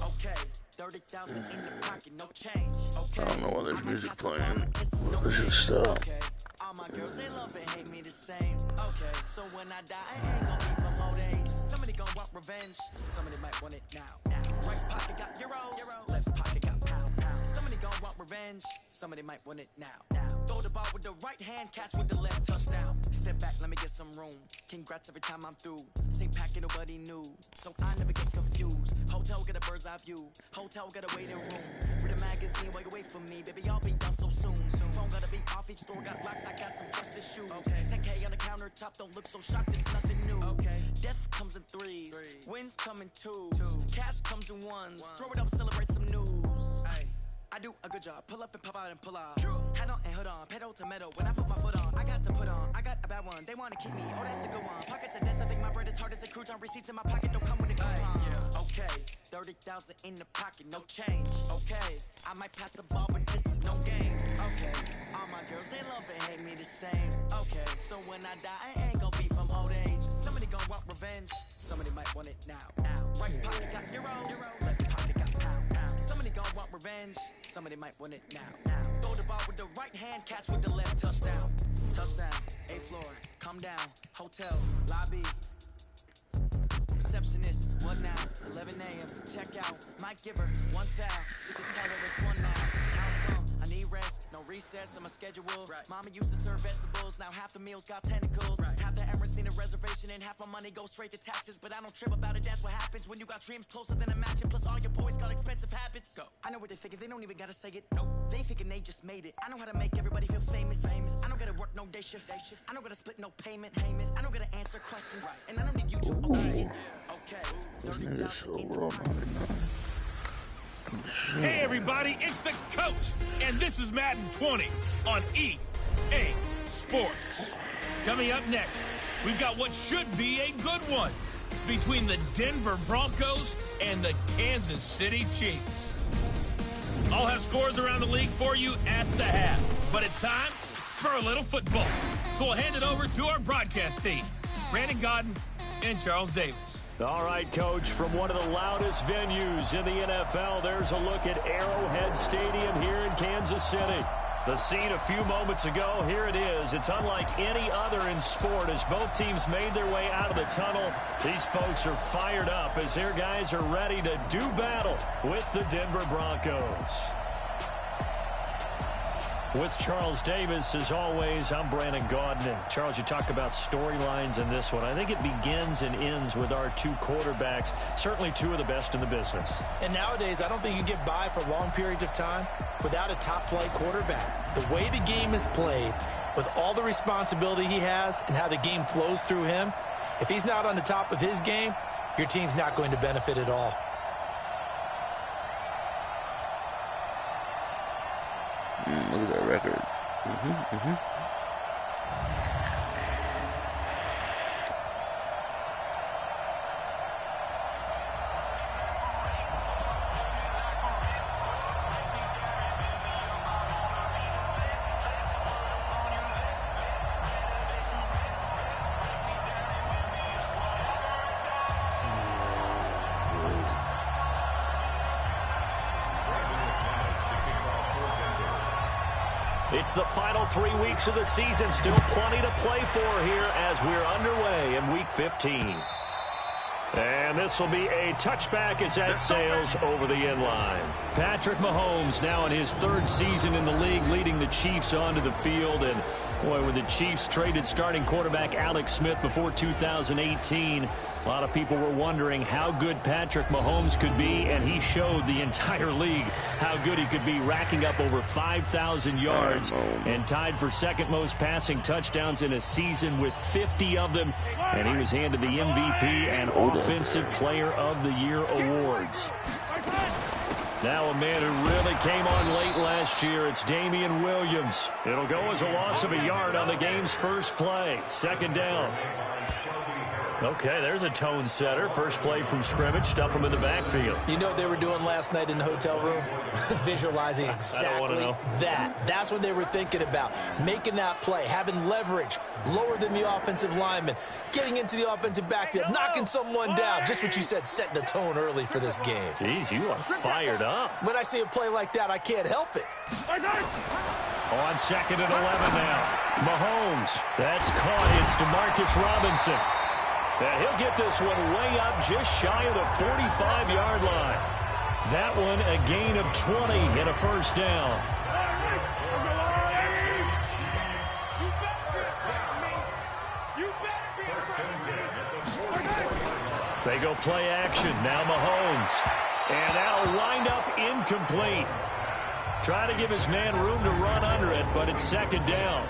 Okay, 30,000 in the pocket, no change. Okay, I don't know why there's music playing. This should stop. All my girls, they love and hate me the same. Okay, so when I die, I ain't gonna be from old age. Somebody gonna want revenge. Somebody might want it now. Right pocket got euros, left pocket got pound. Somebody gonna want revenge. Somebody might want it now. Throw the ball with the right hand, catch with the left, touchdown. Step back, let me get some room. Congrats every time I'm through. Same packet, nobody knew, so I never get confused. Hotel get a bird's eye view. Hotel get a waiting room. Read a magazine while you wait for me, baby. I'll be done so soon. Phone gotta be off, each store got locks. I got some trusted shoes. 10K on the countertop, don't look so shocked. It's nothing new. Death comes in threes, wins come in twos, cash comes in ones. Throw it up, celebrate some news. I do a good job, pull up and pop out and pull out. Head on and hood on, pedal to metal. When I put my foot on, I got to put on. I got a bad one, they wanna keep me. Oh, that's a good one. Pockets are dense, I think my bread is hard as a crouton. Receipts in my pocket don't come with a coupon. Okay, 30,000 in the pocket, no change. Okay, I might pass the ball, but this is no game. Okay, all my girls, they love and hate me the same. Okay, so when I die, I ain't gonna be from old age. Somebody gonna want revenge. Somebody might want it now. Right pocket got euros, left pocket got pound. Somebody gonna want revenge. Somebody might want it now. Throw the ball with the right hand, catch with the left, touchdown. Touchdown, 8th floor, come down, hotel, lobby. Receptionist, what now? 11 a.m., check out. Might give her one foul, just to tell her it's one now. How come? I need rest, no recess on my schedule. Mama used to serve vegetables, now half the meals got tentacles. Half the errands need a reservation and half my money goes straight to taxes. But I don't trip about it, that's what happens when you got dreams closer than a match. And plus all your boys got expensive habits. Go. I know what they're thinking, they don't even gotta say it. Nope. They ain't thinking they just made it. I know how to make everybody feel famous. I don't gotta work no day shift. I don't gotta split no payment. I don't gotta answer questions. And I don't need you to okay. This nigga's so raw. Hey everybody, it's the coach, and this is Madden 20 on EA Sports. Coming up next, we've got what should be a good one between the Denver Broncos and the Kansas City Chiefs. I'll have scores around the league for you at the half, but it's time for a little football. So we'll hand it over to our broadcast team, Brandon Godden and Charles Davis. All right, Coach, from one of the loudest venues in the NFL, there's a look at Arrowhead Stadium here in Kansas City. The scene a few moments ago, here it is. It's unlike any other in sport as both teams made their way out of the tunnel. These folks are fired up as their guys are ready to do battle with the Denver Broncos. With Charles Davis, as always, I'm Brandon Gaudin. Charles, you talk about storylines in this one. I think it begins and ends with our two quarterbacks, certainly two of the best in the business. And nowadays, I don't think you get by for long periods of time without a top-flight quarterback. The way the game is played, with all the responsibility he has and how the game flows through him, if he's not on the top of his game, your team's not going to benefit at all. Look at that record. It's the final 3 weeks of the season. Still plenty to play for here as we're underway in Week 15. And And this will be a touchback as that sails over the end line. Patrick Mahomes now in his 3rd season in the league, leading the Chiefs onto the field. And boy, when the Chiefs traded starting quarterback Alex Smith before 2018, a lot of people were wondering how good Patrick Mahomes could be, and he showed the entire league how good he could be, racking up over 5,000 yards and tied for 2nd most passing touchdowns in a season with 50 of them, and he was handed the MVP and Offensive Player of the Year awards. Now a man who really came on late last year, it's Damian Williams. It'll go as a loss of a yard on the game's first play. 2nd down. Okay, there's a tone setter. First play from scrimmage, stuff him in the backfield. You know what they were doing last night in the hotel room? Visualizing exactly that. That's what they were thinking about. Making that play, having leverage, lower than the offensive lineman, getting into the offensive backfield, knocking someone down. Just what you said, setting the tone early for this game. Jeez, you are fired up. When I see a play like that, I can't help it. On 2nd and 11 now. Mahomes, that's caught. It's DeMarcus Robinson. And he'll get this one way up just shy of the 45-yard line. That one a gain of 20 and a first down. They go play action. Now Mahomes. And that'll wind up incomplete. Try to give his man room to run under it, but it's 2nd down.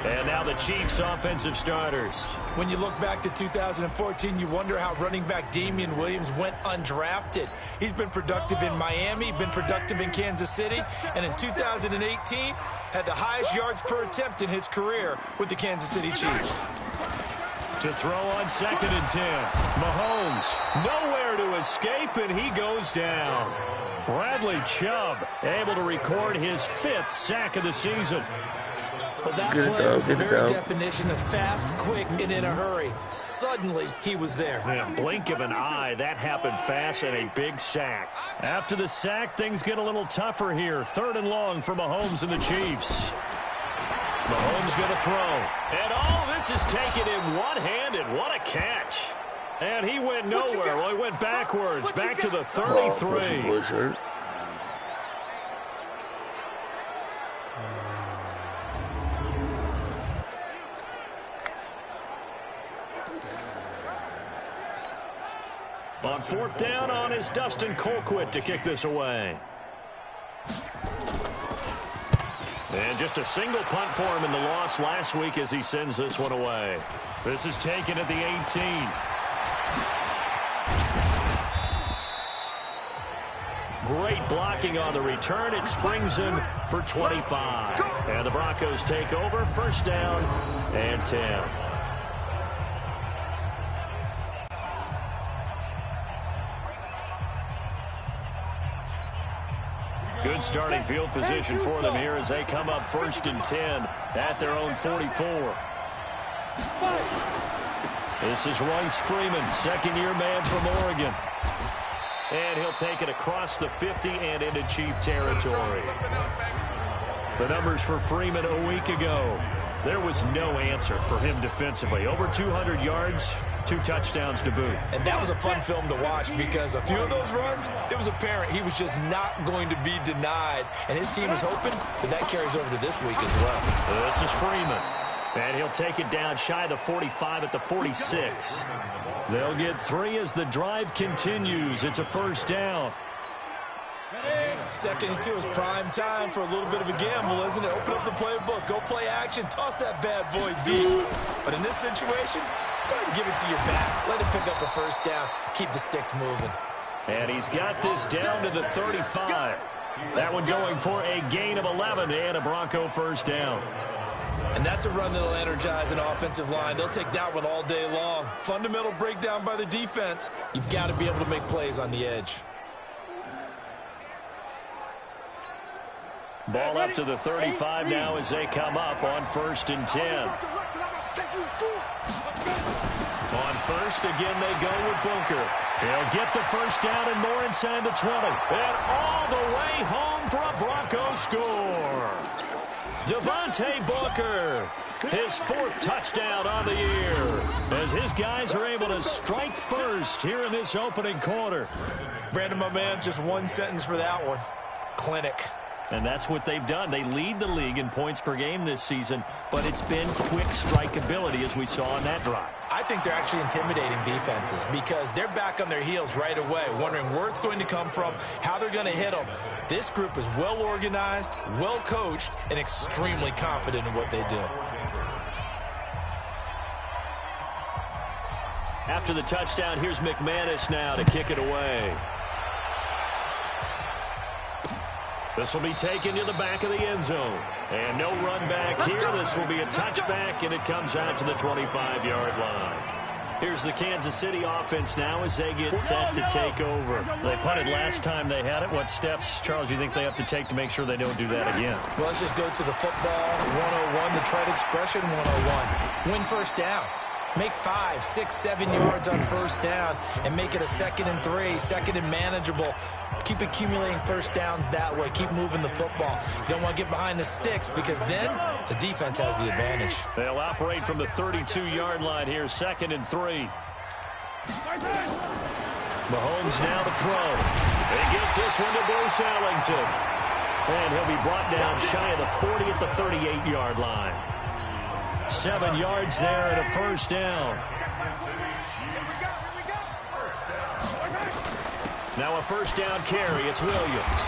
And now the Chiefs' offensive starters. When you look back to 2014, you wonder how running back Damian Williams went undrafted. He's been productive in Miami, been productive in Kansas City, and in 2018 had the highest yards per attempt in his career with the Kansas City Chiefs. To throw on 2nd and 10. Mahomes nowhere to escape, and he goes down. Bradley Chubb able to record his 5th sack of the season. But that play was the very definition of fast, quick, and in a hurry. Suddenly, he was there. In a blink of an eye, that happened fast, and a big sack. After the sack, things get a little tougher here. 3rd and long for Mahomes and the Chiefs. Mahomes going to throw. And all this is taken in one-handed. What a catch. And he went nowhere. Well, he went backwards, back to the 33. On 4th down on is Dustin Colquitt to kick this away. And just a single punt for him in the loss last week as he sends this one away. This is taken at the 18. Great blocking on the return. It springs him for 25. And the Broncos take over. 1st down and 10. Good starting field position for them here as they come up 1st and 10 at their own 44. This is Royce Freeman, 2nd-year man from Oregon. And he'll take it across the 50 and into Chief territory. The numbers for Freeman a week ago. There was no answer for him defensively. Over 200 yards, 2 touchdowns to boot. And that was a fun film to watch because a few of those runs, it was apparent he was just not going to be denied. And his team is hoping that carries over to this week as well. This is Freeman. And he'll take it down shy of the 45 at the 46. They'll get 3 as the drive continues. It's a 1st down. 2nd and 2 is prime time for a little bit of a gamble, isn't it? Open up the playbook, go play action, toss that bad boy deep. But in this situation, go ahead and give it to your back. Let him pick up a 1st down. Keep the sticks moving. And he's got this down to the 35. That one going for a gain of 11 and a Bronco 1st down. And that's a run that'll energize an offensive line. They'll take that one all day long. Fundamental breakdown by the defense. You've got to be able to make plays on the edge. Ball up to the 35 now as they come up on 1st and 10. On 1st, again, they go with Booker. They'll get the 1st down and more inside the 20. And all the way home for a Bronco score. Devontae Booker, his 4th touchdown on the year, as his guys are able to strike first here in this opening quarter. Brandon, my man, just one sentence for that one. Clinic. And that's what they've done. They lead the league in points per game this season, but it's been quick strike ability as we saw on that drive. I think they're actually intimidating defenses because they're back on their heels right away, wondering where it's going to come from, how they're going to hit them. This group is well organized, well coached, and extremely confident in what they do. After the touchdown, here's McManus now to kick it away. This will be taken to the back of the end zone. And no run back here. This will be a touchback, and it comes out to the 25-yard line. Here's the Kansas City offense now as they get set to take over. They punted last time they had it. What steps, Charles, do you think they have to take to make sure they don't do that again? Well, let's just go to the football 101, the trade expression 101. Win first down. Make 5, 6, 7 yards on first down and make it a 2nd and 3, 2nd and manageable. Keep accumulating first downs that way. Keep moving the football. You don't want to get behind the sticks because then the defense has the advantage. They'll operate from the 32-yard line here, 2nd and 3. Mahomes now to throw. He gets this one to Bruce Ellington. And he'll be brought down shy of the 40 at the 38-yard line. 7 yards there and a first down. Now a first down carry. It's Williams.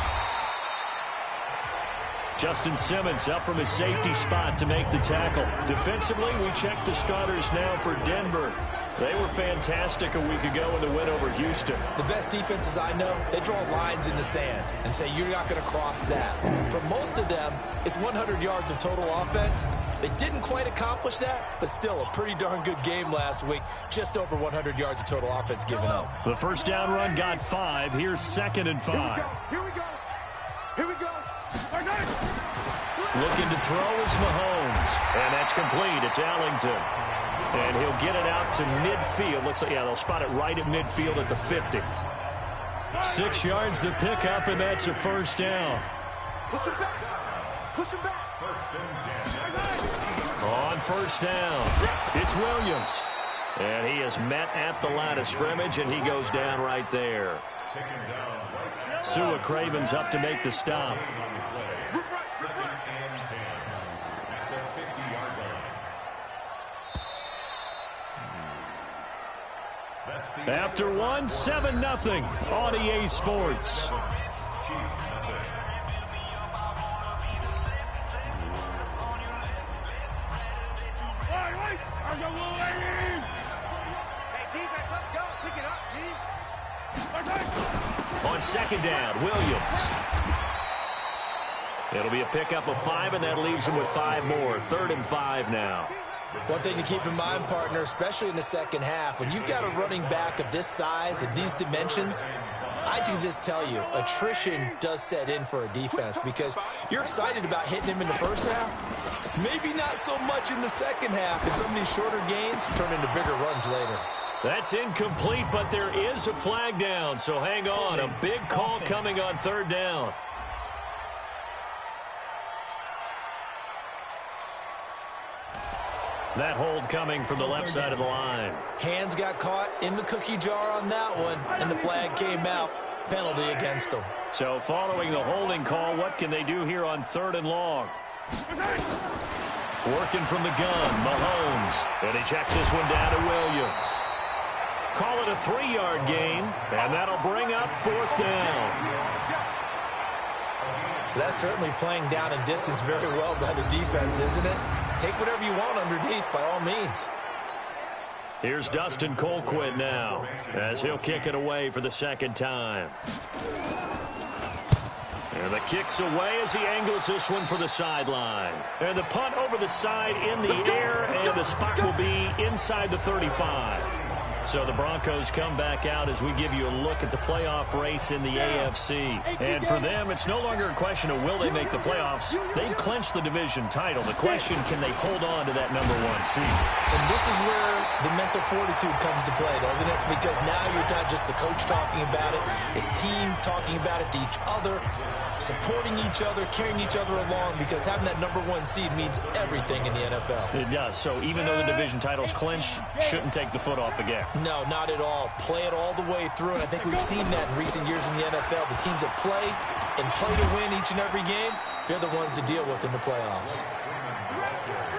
Justin Simmons up from his safety spot to make the tackle. Defensively, we check the starters now for Denver. They were fantastic a week ago in the win over Houston. The best defenses I know, they draw lines in the sand and say you're not going to cross that. For most of them, it's 100 yards of total offense. They didn't quite accomplish that, but still a pretty darn good game last week. Just over 100 yards of total offense given up. The first down run got 5. Here's 2nd and 5. Here we go. Here we go. Looking to throw is Mahomes. And that's complete. It's Ellington. And he'll get it out to midfield. Looks like, yeah, they'll spot it right at midfield at the 50. 6 yards the pickup, and that's a first down. Push him back. Push him back. On first down, it's Williams. And he is met at the line of scrimmage, and he goes down right there. Sua Craven's up to make the stop. After one, 7-0 on EA Sports. On second down, Williams. It'll be a pickup of 5, and that leaves him with 5 more. 3rd and 5 now. One thing to keep in mind, partner, especially in the second half, when you've got a running back of this size, of these dimensions, I can just tell you, attrition does set in for a defense because you're excited about hitting him in the first half. Maybe not so much in the second half, and some of these shorter gains turn into bigger runs later. That's incomplete, but there is a flag down, so hang on. A big call coming on 3rd down. That hold coming from the left side of the line. Hands got caught in the cookie jar on that one, and the flag came out. Penalty against them. So following the holding call, what can they do here on 3rd and long? Working from the gun, Mahomes. And he checks this one down to Williams. Call it a 3-yard gain, and that'll bring up 4th down. That's certainly playing down in distance very well by the defense, isn't it? Take whatever you want underneath, by all means. Here's Dustin Colquitt now, as he'll kick it away for the 2nd time. And the kick's away as he angles this one for the sideline. And the punt over the side in the air, and the spot will be inside the 35. So the Broncos come back out as we give you a look at the playoff race in the AFC. And for them, it's no longer a question of will they make the playoffs. They've clinched the division title. The question, can they hold on to that #1 seed? And this is where the mental fortitude comes to play, doesn't it? Because now you're not just the coach talking about it, this team talking about it to each other, supporting each other, carrying each other along, because having that #1 seed means everything in the NFL. It does. So even though the division title's clinched, shouldn't take the foot off the gas. No, not at all. Play it all the way through, and I think we've seen that in recent years in the NFL. The teams that play and play to win each and every game, they're the ones to deal with in the playoffs.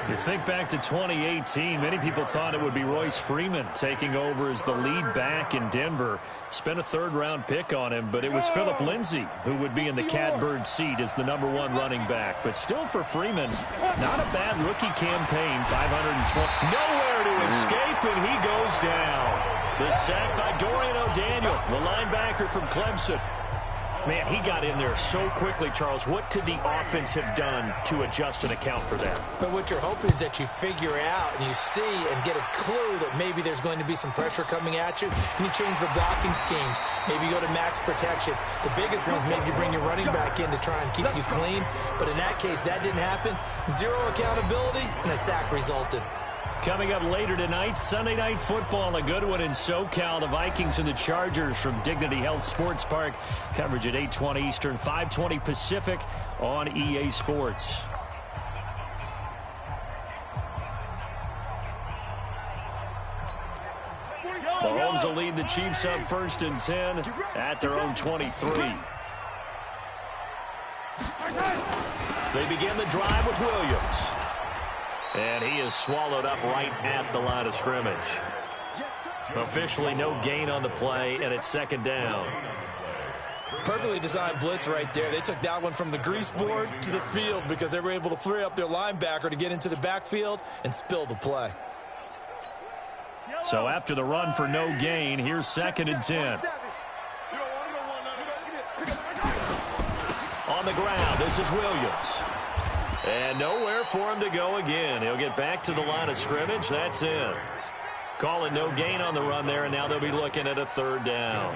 You think back to 2018, many people thought it would be Royce Freeman taking over as the lead back in Denver. Spent a third-round pick on him, but it was Phillip Lindsay who would be in the catbird seat as the #1 running back. But still for Freeman, not a bad rookie campaign, 520. Nowhere to escape, and he goes down. The sack by Dorian O'Daniel, the linebacker from Clemson. Man, he got in there so quickly, Charles. What could the offense have done to adjust and account for that? But what you're hoping is that you figure out and you see and get a clue that maybe there's going to be some pressure coming at you, and you change the blocking schemes. Maybe you go to max protection. The biggest one is maybe you bring your running back in to try and keep you clean. But in that case, that didn't happen. Zero accountability, and a sack resulted. Coming up later tonight, Sunday Night Football, a good one in SoCal. The Vikings and the Chargers from Dignity Health Sports Park. Coverage at 8:20 Eastern, 5:20 Pacific on EA Sports. Mahomes will lead the Chiefs up 1st and 10 at their own 23. They begin the drive with Williams. And he is swallowed up right at the line of scrimmage. Officially no gain on the play, and it's 2nd down. Perfectly designed blitz right there. They took that one from the grease board to the field because they were able to free up their linebacker to get into the backfield and spill the play. So after the run for no gain, here's 2nd and 10. On the ground, this is Williams. And nowhere for him to go again. He'll get back to the line of scrimmage. That's in. Call it no gain on the run there, and now they'll be looking at a 3rd down.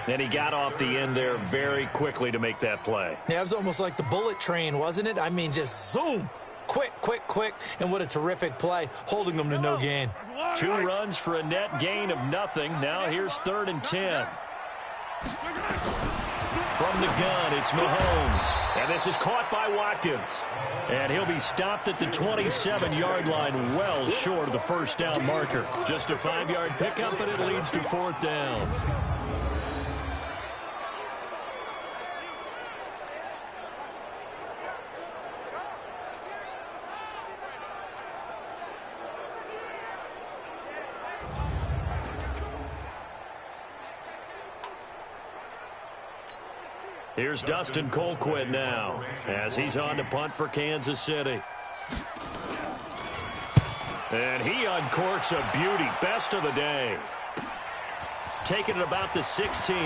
And he got off the end there very quickly to make that play. Yeah, it was almost like the bullet train, wasn't it? I mean, just zoom. Quick, quick, quick. And what a terrific play, holding them to no gain. 2 runs for a net gain of nothing. Now here's 3rd and 10. From the gun, it's Mahomes. And this is caught by Watkins. And he'll be stopped at the 27-yard line, well short of the 1st down marker. Just a 5-yard pickup, and it leads to 4th down. Here's Dustin Colquitt now as he's on to punt for Kansas City. And he uncorks a beauty. Best of the day. Taking it about the 16.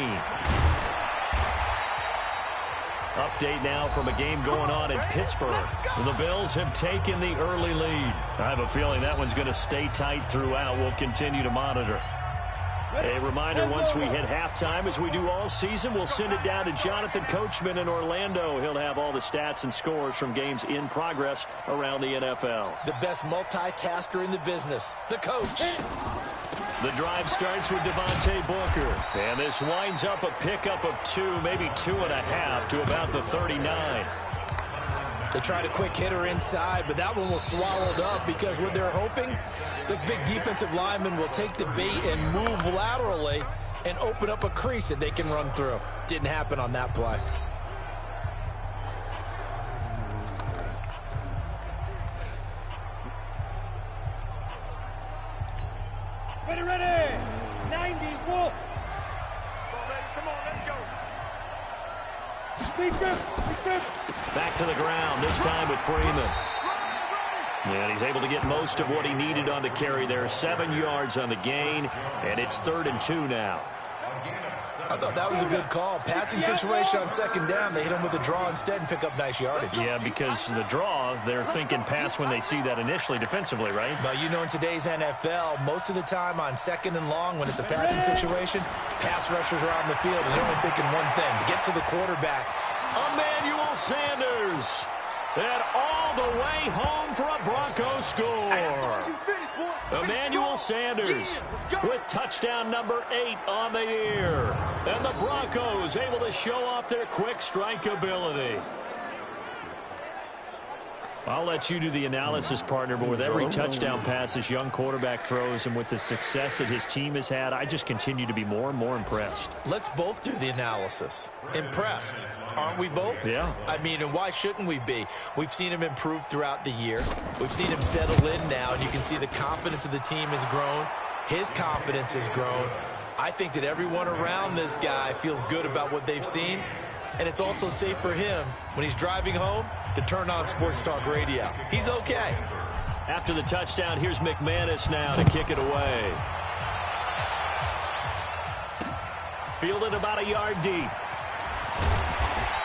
Update now from a game going on in Pittsburgh. The Bills have taken the early lead. I have a feeling that one's going to stay tight throughout. We'll continue to monitor. A reminder, once we hit halftime, as we do all season, we'll send it down to Jonathan Coachman in Orlando. He'll have all the stats and scores from games in progress around the NFL. The best multitasker in the business, the coach. The drive starts with Devontae Booker. And this winds up a pickup of 2, maybe 2.5 to about the 39. They tried a quick hitter inside, but that one was swallowed up because what they're hoping, this big defensive lineman will take the bait and move laterally and open up a crease that they can run through. Didn't happen on that play. Ready. 90, Wolf. Come on, let's go. Big grip. Back to the ground, this time with Freeman. And he's able to get most of what he needed on the carry there. 7 yards on the gain, and it's 3rd and 2 now. I thought that was a good call. Passing situation on 2nd down. They hit him with a draw instead and pick up nice yardage. Yeah, because the draw, they're thinking pass when they see that initially defensively, right? But you know, in today's NFL, most of the time on 2nd and long, when it's a passing situation, pass rushers are on the field, and they're only thinking one thing, to get to the quarterback. Emmanuel Sanders. And all the way home for a Broncos score. Emmanuel Sanders with touchdown number 8 on the year. And the Broncos able to show off their quick strike ability. I'll let you do the analysis, partner, but with every touchdown pass this young quarterback throws and with the success that his team has had, I just continue to be more and more impressed. Let's both do the analysis. Impressed. Aren't we both? Yeah. I mean, and why shouldn't we be? We've seen him improve throughout the year. We've seen him settle in now, and you can see the confidence of the team has grown. His confidence has grown. I think that everyone around this guy feels good about what they've seen, and it's also safe for him when he's driving home to turn on Sports Talk Radio. He's okay. After the touchdown, here's McManus now to kick it away. Fielded about a yard deep.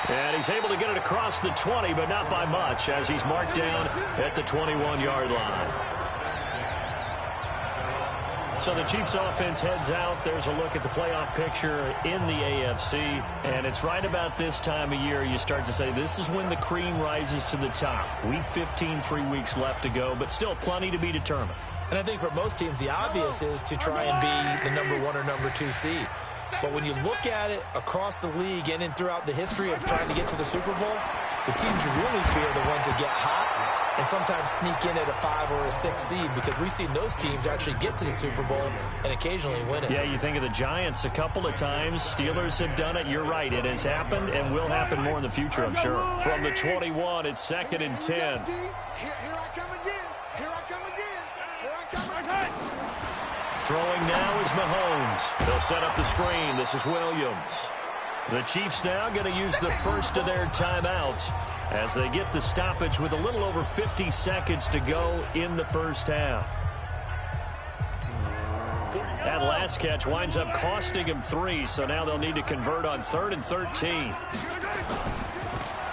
And he's able to get it across the 20, but not by much, as he's marked down at the 21-yard line. So the Chiefs offense heads out. There's a look at the playoff picture in the AFC. And it's right about this time of year you start to say this is when the cream rises to the top. Week 15, 3 weeks left to go, but still plenty to be determined. And I think for most teams, the obvious is to try and be the number 1 or number 2 seed. But when you look at it across the league and throughout the history of trying to get to the Super Bowl, the teams you really fear are the ones that get hot and sometimes sneak in at a 5 or a 6 seed, because we've seen those teams actually get to the Super Bowl and occasionally win it. Yeah, you think of the Giants a couple of times. Steelers have done it. You're right. It has happened and will happen more in the future, I'm sure. From the 21, it's 2nd and 10. Here I come again. Here I come again. Here I come again. Throwing now is Mahomes. They'll set up the screen. This is Williams. The Chiefs now going to use the first of their timeouts as they get the stoppage with a little over 50 seconds to go in the first half. That last catch winds up costing him 3, so now they'll need to convert on 3rd and 13.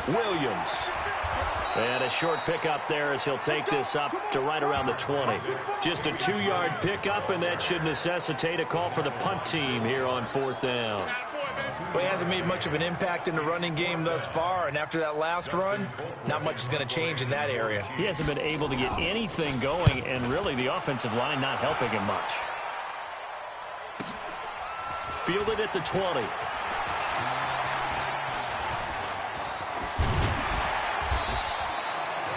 Williams. And a short pickup there as he'll take this up to right around the 20. Just a 2-yard pickup, and that should necessitate a call for the punt team here on 4th down. Well, he hasn't made much of an impact in the running game thus far, and after that last run, not much is going to change in that area. He hasn't been able to get anything going, and really the offensive line not helping him much. Fielded at the 20.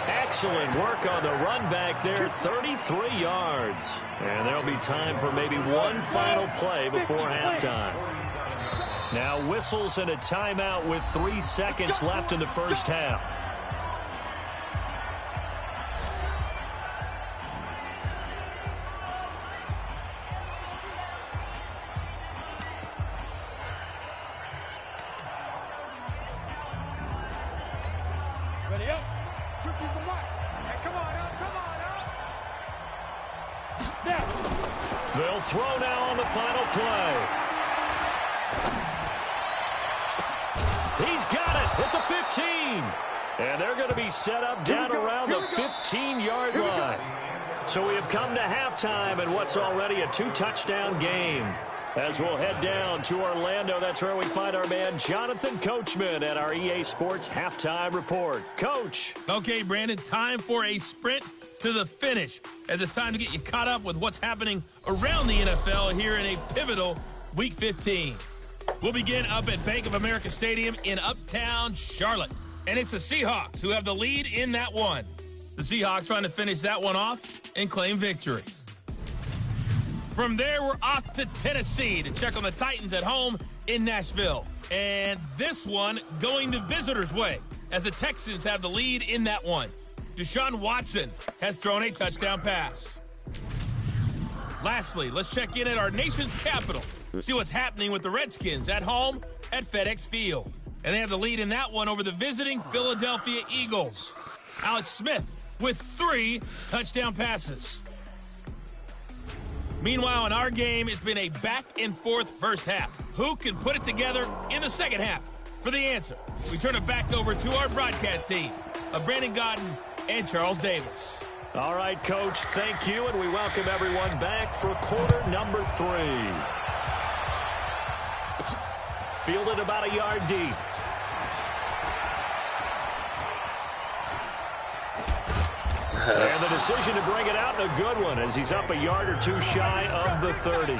Excellent work on the run back there, 33 yards. And there'll be time for maybe one final play before halftime. Now whistles and a timeout with 3 seconds left in the first half. Ready up. Cookie's the mark. Hey, come on up. Come on up. Now. They'll throw now on the final play. He's got it at the 15. And they're going to be set up down around the 15-yard line. So we have come to halftime in what's already a 2-touchdown game. As we'll head down to Orlando, that's where we find our man Jonathan Coachman at our EA Sports Halftime Report. Coach. Okay, Brandon, time for a sprint to the finish, as it's time to get you caught up with what's happening around the NFL here in a pivotal Week 15. We'll begin up at Bank of America Stadium in Uptown Charlotte. And it's the Seahawks who have the lead in that one. The Seahawks trying to finish that one off and claim victory. From there, we're off to Tennessee to check on the Titans at home in Nashville. And this one going the visitors' way, as the Texans have the lead in that one. Deshaun Watson has thrown a touchdown pass. Lastly, let's check in at our nation's capital. See what's happening with the Redskins at home at FedEx Field. And they have the lead in that one over the visiting Philadelphia Eagles. Alex Smith with 3 touchdown passes. Meanwhile, in our game, it's been a back-and-forth first half. Who can put it together in the second half? For the answer, we turn it back over to our broadcast team of Brandon Godden and Charles Davis. All right, Coach, thank you, and we welcome everyone back for quarter number 3. Fielded about a yard deep. And the decision to bring it out, a good one, as he's up a yard or 2 shy of the 30.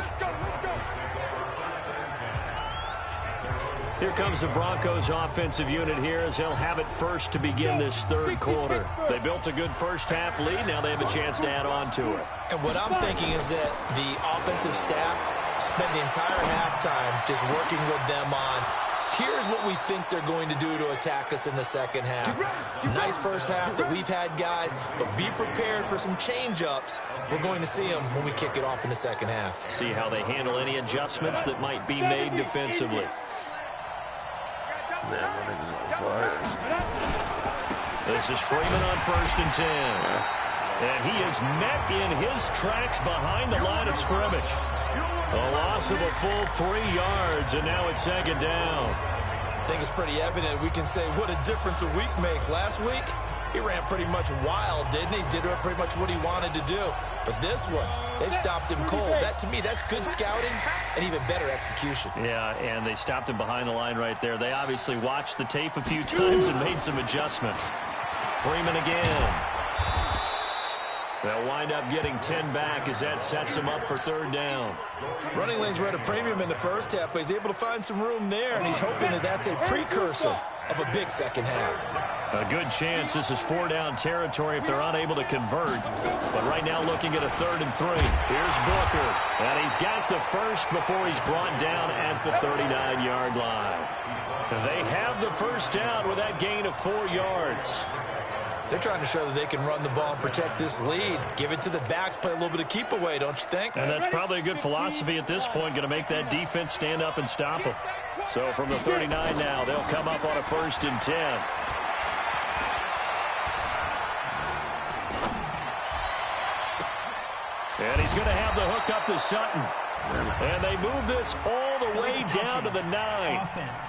Here comes the Broncos offensive unit here as they'll have it first to begin this third quarter. They built a good first half lead. Now they have a chance to add on to it. And what I'm thinking is that the offensive staff spent the entire halftime just working with them on, here's what we think they're going to do to attack us in the second half. Nice first half that we've had, guys, but be prepared for some change-ups. We're going to see them when we kick it off in the second half. See how they handle any adjustments that might be made defensively. Man, my nigga's on fire. This is Freeman on 1st and 10. And he is met in his tracks behind the line of scrimmage. A loss of a full 3 yards, and now it's second down. I think it's pretty evident. We can say what a difference a week makes. Last week, he ran pretty much wild, didn't he? Did pretty much what he wanted to do. But this one, they've stopped him cold. That, to me, that's good scouting and even better execution. Yeah, and they stopped him behind the line right there. They obviously watched the tape a few times and made some adjustments. Freeman again. They'll wind up getting 10 back as that sets them up for third down. Running lanes were at a premium in the first half, but he's able to find some room there, and he's hoping that that's a precursor of a big second half. A good chance this is 4-down territory if they're unable to convert. But right now looking at a 3rd and 3. Here's Booker. And he's got the first before he's brought down at the 39-yard line. They have the first down with that gain of 4 yards. They're trying to show that they can run the ball and protect this lead. Give it to the backs, play a little bit of keep away, don't you think? And that's probably a good philosophy at this point, going to make that defense stand up and stop them. So from the 39 now, they'll come up on a 1st and 10. And he's going to have the hook up to Sutton. And they move this all the way down to the 9. Offense.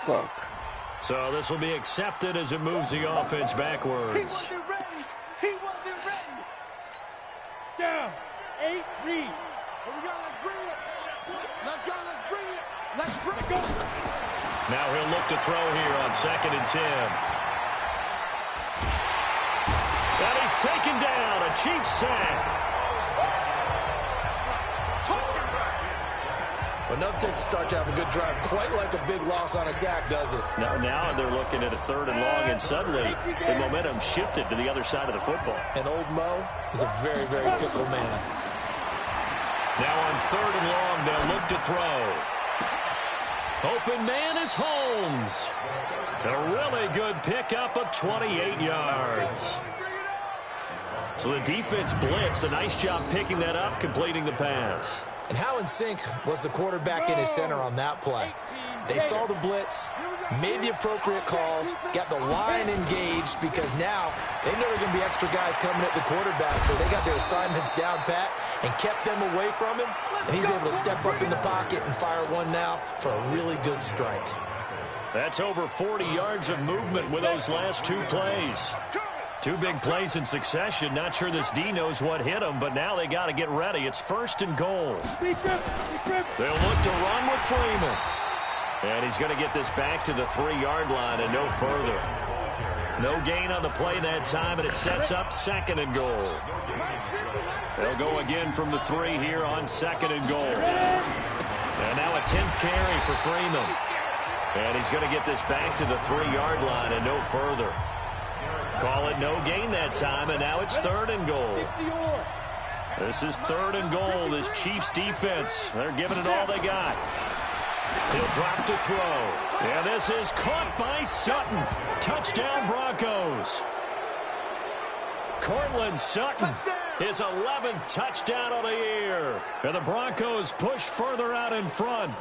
Fuck. So this will be accepted as it moves the offense backwards. He wasn't ready. He wasn't ready. Down. 8, read. Here we go. Let's bring it. Let's go. Let's bring it. Let's bring it. Go. Now he'll look to throw here on 2nd and 10. And he's taken down. A Chiefs sack. Enough takes to start to have a good drive. Quite like a big loss on a sack, does it? Now they're looking at a 3rd and long, and suddenly the momentum shifted to the other side of the football. And old Mo is a very, very fickle man. Now on 3rd and long, they'll look to throw. Open man is Holmes. A really good pickup of 28 yards. So the defense blitzed. A nice job picking that up, completing the pass. And how in sync was the quarterback and his center on that play? They saw the blitz, made the appropriate calls, got the line engaged because now they know there are going to be extra guys coming at the quarterback, so they got their assignments down pat and kept them away from him, and he's able to step up in the pocket and fire one now for a really good strike. That's over 40 yards of movement with those last 2 plays. 2 big plays in succession. Not sure this D knows what hit him, but now they got to get ready. It's 1st and goal. They'll look to run with Freeman. And he's going to get this back to the 3-yard line and no further. No gain on the play that time, and it sets up 2nd and goal. They'll go again from the 3 here on 2nd and goal. And now a 10th carry for Freeman. And he's going to get this back to the 3-yard line and no further. Call it no gain that time, and now it's 3rd and goal. This is 3rd and goal. This Chiefs defense, they're giving it all they got. He'll drop to throw. And this is caught by Sutton. Touchdown Broncos. Cortland Sutton, his 11th touchdown of the year. And the Broncos push further out in front.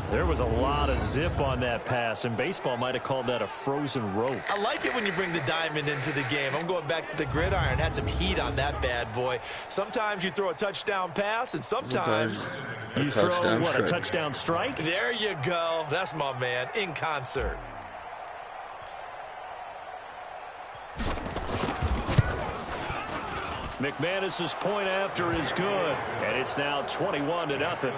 There was a lot of zip on that pass, and baseball might have called that a frozen rope. I like it when you bring the diamond into the game. I'm going back to the gridiron. Had some heat on that bad boy. Sometimes you throw a touchdown pass, and sometimes you throw, what, a touchdown strike? There you go. That's my man, in concert. McManus's point after is good, and it's now 21-0.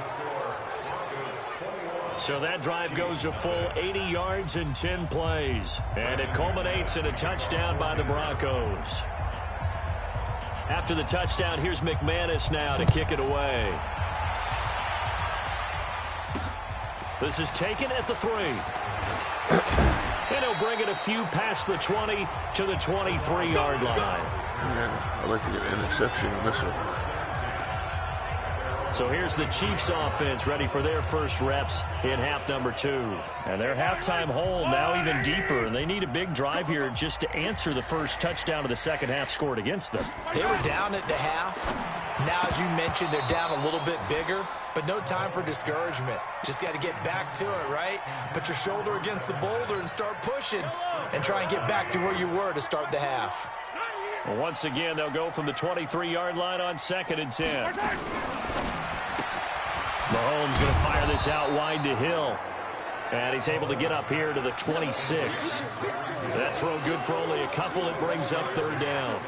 So that drive goes a full 80 yards in 10 plays. And it culminates in a touchdown by the Broncos. After the touchdown, here's McManus now to kick it away. This is taken at the 3. And he'll bring it a few past the 20 to the 23-yard line. Yeah, I'd like to get an interception on this one. So here's the Chiefs offense ready for their first reps in half number 2. And their halftime hole now even deeper, and they need a big drive here just to answer the first touchdown of the second half scored against them. They were down at the half. Now, as you mentioned, they're down a little bit bigger, but no time for discouragement. Just got to get back to it, right? Put your shoulder against the boulder and start pushing and try and get back to where you were to start the half. Well, once again, they'll go from the 23-yard line on 2nd and 10. Mahomes going to fire this out wide to Hill. And he's able to get up here to the 26. That throw good for only a couple. It brings up 3rd down.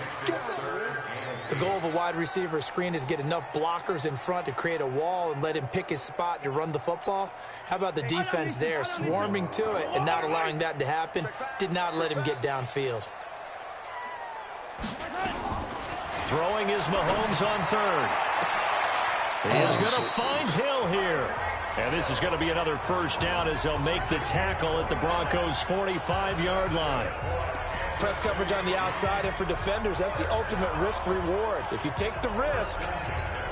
The goal of a wide receiver screen is get enough blockers in front to create a wall and let him pick his spot to run the football. How about the defense there, swarming to it and not allowing that to happen? Did not let him get downfield. Throwing is Mahomes on 3rd. He is going to find Hill here. And this is going to be another first down as they'll make the tackle at the Broncos' 45-yard line. Press coverage on the outside, and for defenders, that's the ultimate risk-reward. If you take the risk,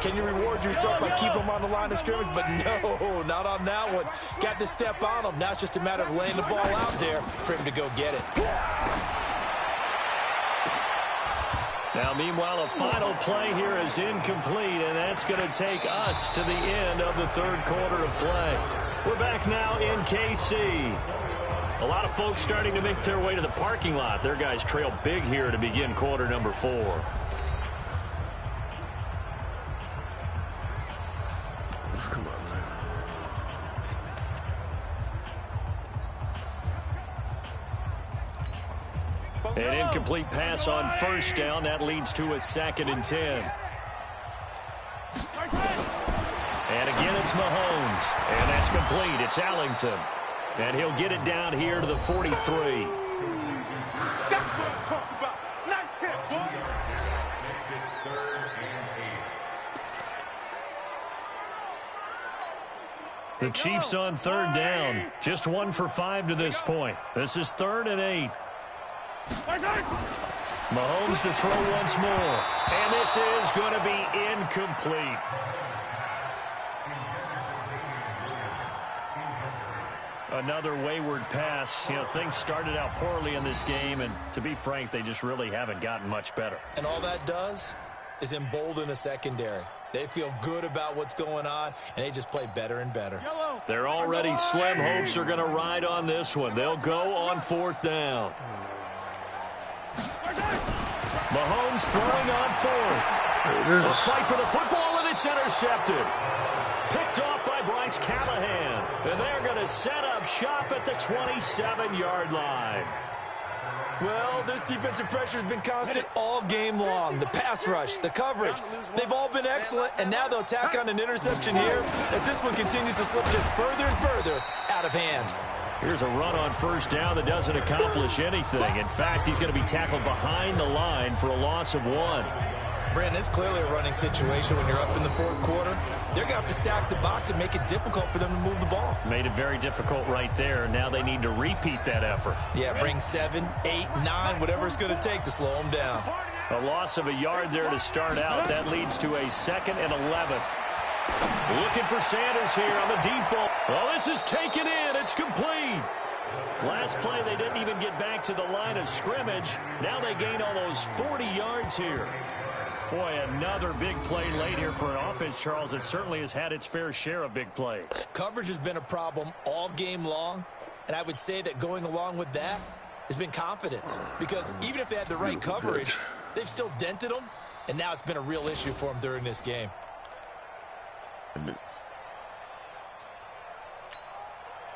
can you reward yourself by keeping them on the line of scrimmage? But no, not on that one. Got to step on them. Now it's just a matter of laying the ball out there for him to go get it. Now, meanwhile, a final play here is incomplete, and that's going to take us to the end of the 3rd quarter of play. We're back now in KC. A lot of folks starting to make their way to the parking lot. Their guys trail big here to begin quarter number 4. Come on, man. An incomplete pass on 1st down. That leads to a 2nd and 10. And again, it's Mahomes. And that's complete. It's Allington. And he'll get it down here to the 43. That's what I'm talking about. Nice hit, boy. Makes it 3rd and 8. The Chiefs on 3rd down. Just 1 for 5 to this point. This is 3rd and 8. Mahomes to throw once more. And this is going to be incomplete. Another wayward pass. You know, things started out poorly in this game, and to be frank, they just really haven't gotten much better. And all that does is embolden a secondary. They feel good about what's going on, and they just play better and better. They're already slim hopes are going to ride on this one. They'll go on 4th down. Mahomes throwing on 4th. A fight for the football, and it's intercepted. Picked off by Bryce Callahan. And they're going to set up shop at the 27-yard line. Well, this defensive pressure has been constant all game long. The pass rush, the coverage, they've all been excellent, and now they'll tack on an interception here as this one continues to slip just further and further out of hand. Here's a run on 1st down that doesn't accomplish anything. In fact, he's going to be tackled behind the line for a loss of 1. Brandon, it's clearly a running situation when you're up in the 4th quarter. They're going to have to stack the box and make it difficult for them to move the ball. Made it very difficult right there. Now they need to repeat that effort. Yeah, bring 7, 8, 9, whatever it's going to take to slow them down. A loss of a yard there to start out. That leads to a 2nd and 11. Looking for Sanders here on the deep ball. Well, this is taken in. It's complete. Last play, they didn't even get back to the line of scrimmage. Now they gain almost 40 yards here. Boy, another big play late here for an offense, Charles, that certainly has had its fair share of big plays. Coverage has been a problem all game long, and I would say that going along with that has been confidence. Because even if they had the right coverage, they've still dented them, and now it's been a real issue for them during this game.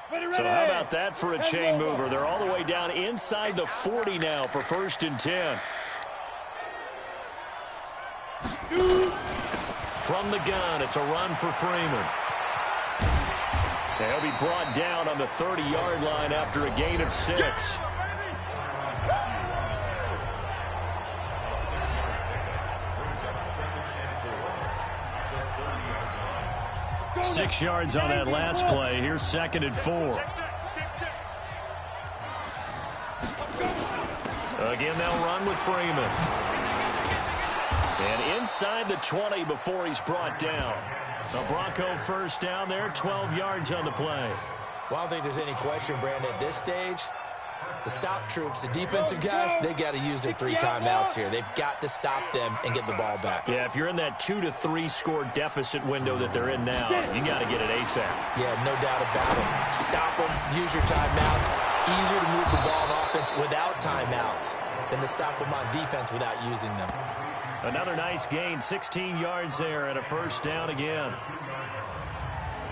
So how about that for a chain mover? They're all the way down inside the 40 now for 1st and 10. From the gun, it's a run for Freeman. They'll be brought down on the 30-yard line after a gain of 6. 6 yards on that last play. Here's 2nd and 4. Again, they'll run with Freeman. And inside the 20 before he's brought down. A Bronco first down there, 12 yards on the play. Well, I don't think there's any question, Brandon, at this stage, the stop troops, the defensive guys, they got to use their 3 timeouts here. They've got to stop them and get the ball back. Yeah, if you're in that 2 to 3 score deficit window that they're in now, you got to get it ASAP. Yeah, no doubt about it. Stop them, use your timeouts. Easier to move the ball on offense without timeouts than to stop them on defense without using them. Another nice gain, 16 yards there and a first down again.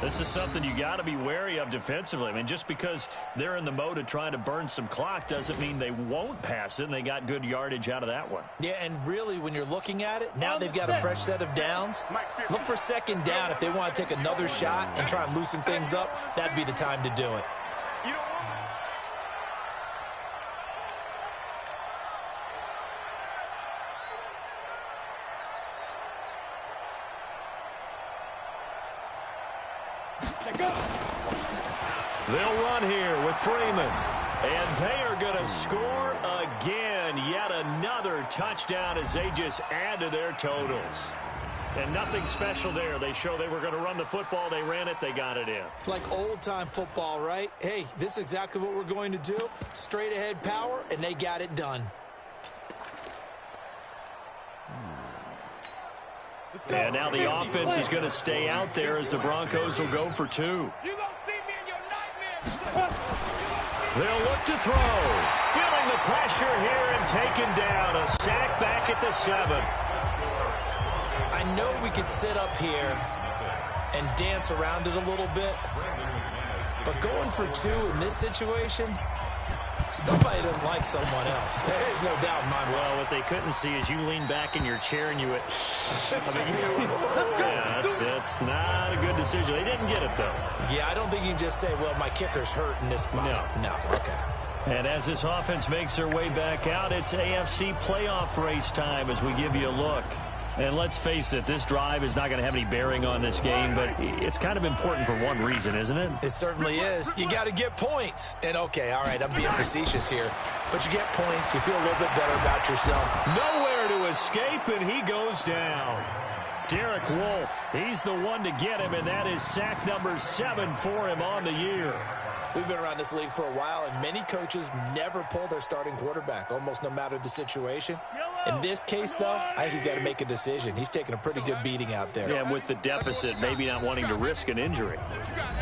This is something you got to be wary of defensively. I mean, just because they're in the mode of trying to burn some clock doesn't mean they won't pass it, and they got good yardage out of that one. Yeah, and really, when you're looking at it, now they've got a fresh set of downs. Look for 2nd down. If they want to take another shot and try and loosen things up, that'd be the time to do it. They'll run here with Freeman. And they are going to score again. Yet another touchdown as they just add to their totals. And nothing special there. They show they were going to run the football. They ran it. They got it in. Like old-time football, right? Hey, this is exactly what we're going to do. Straight ahead power, and they got it done. And now the offense is going to stay out there as the Broncos will go for 2. They'll look to throw. Feeling the pressure here and taken down. A sack back at the 7. I know we could sit up here and dance around it a little bit, but going for 2 in this situation, somebody doesn't like someone else. There's no doubt in my mind. Well, what they couldn't see is you lean back in your chair and you went, yeah, that's not a good decision. They didn't get it, though. Yeah, I don't think you can just say, well, my kicker's hurt in this spot. No, okay. And as this offense makes their way back out, it's AFC playoff race time as we give you a look. And let's face it, this drive is not going to have any bearing on this game, but it's kind of important for one reason, isn't it? It certainly is. You got to get points. And, okay, all right, I'm being facetious here, but you get points. You feel a little bit better about yourself. Nowhere to escape, and he goes down. Derek Wolfe, he's the one to get him, and that is sack number 7 for him on the year. We've been around this league for a while, and many coaches never pull their starting quarterback, almost no matter the situation. In this case, though, I think he's got to make a decision. He's taking a pretty good beating out there. Yeah, with the deficit, maybe not wanting to risk an injury.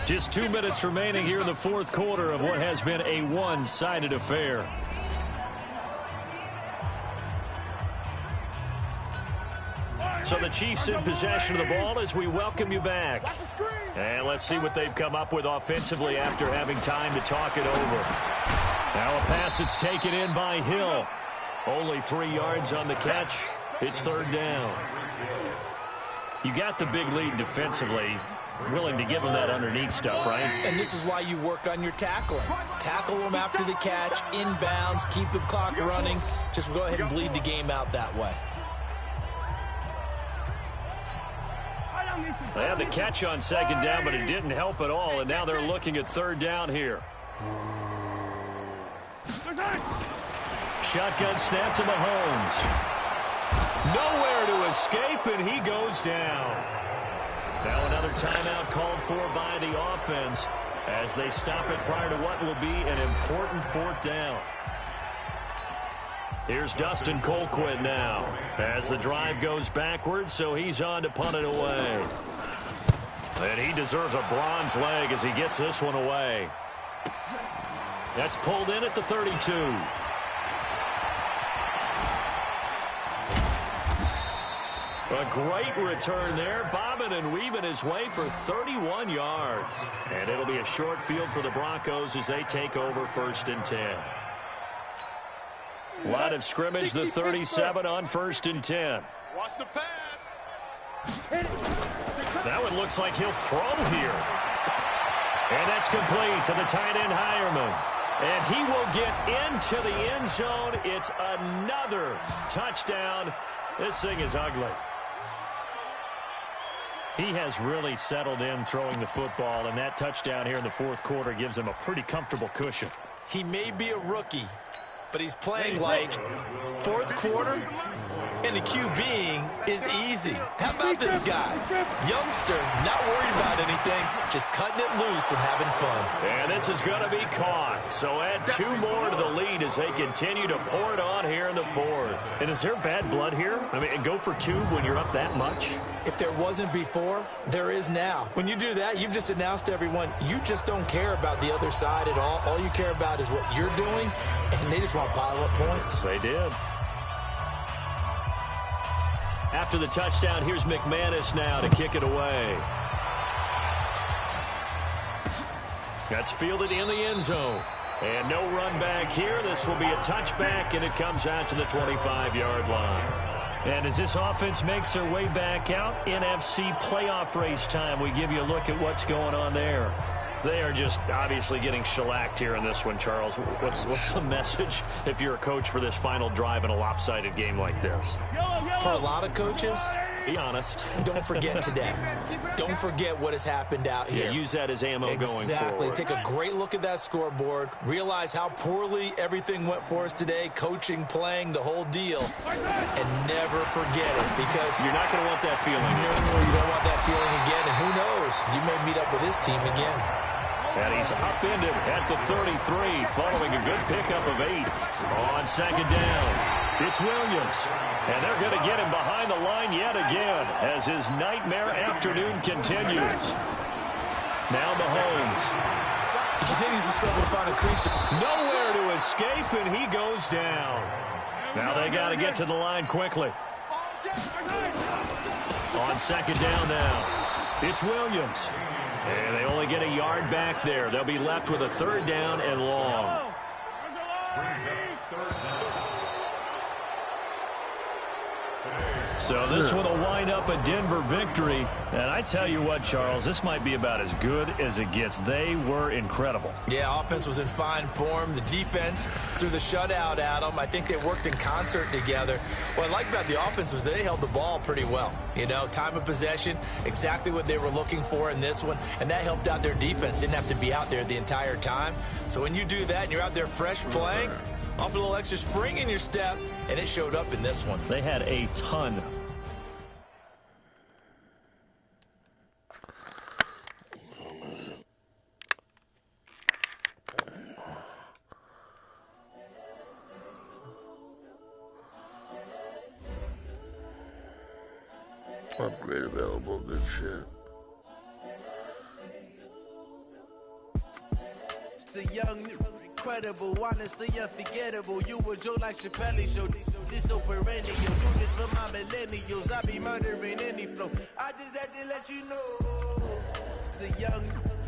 Just 2 minutes remaining here in the 4th quarter of what has been a one-sided affair. So the Chiefs in possession of the ball as we welcome you back. And let's see what they've come up with offensively after having time to talk it over. Now a pass that's taken in by Hill. Only 3 yards on the catch. It's 3rd down. You got the big lead defensively. Willing to give them that underneath stuff, right? And this is why you work on your tackling. Tackle them after the catch, inbounds, keep the clock running. Just go ahead and bleed the game out that way. They had the catch on 2nd down, but it didn't help at all, and now they're looking at 3rd down here. Shotgun snap to Mahomes. Nowhere to escape, and he goes down. Now another timeout called for by the offense as they stop it prior to what will be an important 4th down. Here's Dustin Colquitt now as the drive goes backwards, so he's on to punt it away. And he deserves a bronze leg as he gets this one away. That's pulled in at the 32. A great return there, bobbing and weaving his way for 31 yards. And it'll be a short field for the Broncos as they take over 1st and 10. Line of scrimmage, the 37 on 1st and 10. Watch the pass. That one looks like he'll throw here. And that's complete to the tight end Hireman. And he will get into the end zone. It's another touchdown. This thing is ugly. He has really settled in throwing the football, and that touchdown here in the fourth quarter gives him a pretty comfortable cushion. He may be a rookie, but he's playing like fourth quarter, and the QBing is easy. How about this guy? Youngster, not worried about anything, just cutting it loose and having fun. And this is going to be caught. So add 2 more to the lead as they continue to pour it on here in the fourth. And is there bad blood here? I mean, go for 2 when you're up that much? If there wasn't before, there is now. When you do that, you've just announced to everyone, you just don't care about the other side at all. All you care about is what you're doing, and they just want to pile up points. They did. After the touchdown, here's McManus now to kick it away. That's fielded in the end zone. And no run back here. This will be a touchback, and it comes out to the 25-yard line. And as this offense makes their way back out, NFC playoff race time, we give you a look at what's going on there. They are just obviously getting shellacked here in this one, Charles. What's the message if you're a coach for this final drive in a lopsided game like this? For a lot of coaches, be honest. Don't forget today. Don't forget what has happened out here. Yeah, use that as ammo going forward. Exactly. Take a great look at that scoreboard. Realize how poorly everything went for us today, coaching, playing, the whole deal. And never forget it, because you're not going to want that feeling. No, you don't want that feeling again. And who knows? You may meet up with this team again. And he's upended at the 33, following a good pickup of 8. On second down, it's Williams. And they're going to get him behind the line yet again as his nightmare afternoon continues. Now Mahomes. He continues to struggle to find a crease. Nowhere to escape, and he goes down. Now they got to get to the line quickly. On second down now, it's Williams. And they only get a yard back there. They'll be left with a 3rd down and long. So this one will wind up a Denver victory. And I tell you what, Charles, this might be about as good as it gets. They were incredible. Yeah, offense was in fine form. The defense threw the shutout at them. I think they worked in concert together. What I like about the offense was they held the ball pretty well. You know, time of possession, exactly what they were looking for in this one. And that helped out their defense. Didn't have to be out there the entire time. So when you do that and you're out there fresh playing, off a little extra spring in your step, and it showed up in this one. They had a ton. Upgrade available, good shit. It's the young, incredible, honestly unforgettable. You were Joe like Chappelle show. This so perennial. Do this for my millennials. I be murdering any flow. I just had to let you know. It's the young,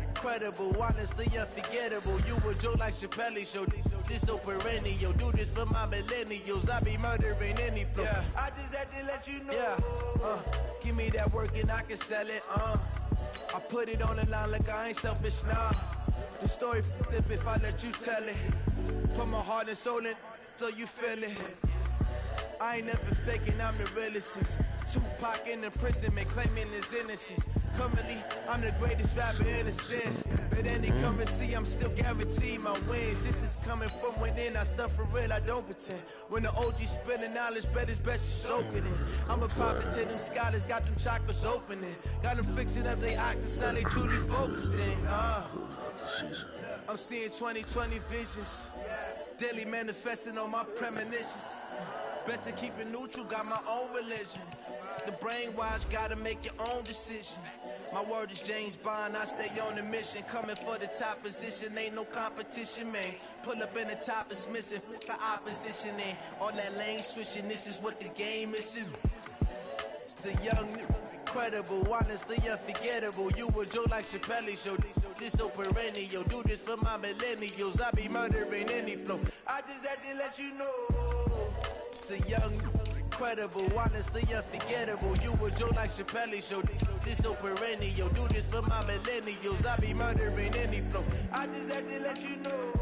incredible, honestly unforgettable. You were Joe like Chappelle show. This so perennial. Do this for my millennials. I be murdering any flow. Yeah. I just had to let you know. Yeah. Give me that work and I can sell it. I put it on the line like I ain't selfish, nah. The story flip if I let you tell it. Put my heart and soul in so you feel it. I ain't never faking, I'm the realest since Tupac in the prison, man, claiming his innocence. Currently, I'm the greatest rapper in a sense. But any currency, I'm still guaranteed my wins. This is coming from within, I stuff for real, I don't pretend. When the OG spilling knowledge, bet it's best you soak it in. I'm a prophet to them scholars, got them chakras opening. Got them fixing up they octaves, now they truly focused in. I'm seeing 2020 visions. Daily manifesting on my premonitions. Best to keep it neutral, got my own religion. The brainwash, gotta make your own decision. My word is James Bond, I stay on the mission. Coming for the top position, ain't no competition, man. Pull up in the top, it's missing, the opposition ain't. All that lane switching, this is what the game is. It's the young, incredible, honestly unforgettable. You were Joe like Chappelle show. This so perennial, do this for my millennials. I be murdering any flow. I just had to let you know. The young, incredible, honestly unforgettable. You were Joe like Chappelle show. This so perennial. Do this for my millennials. I be murdering any flow. I just had to let you know.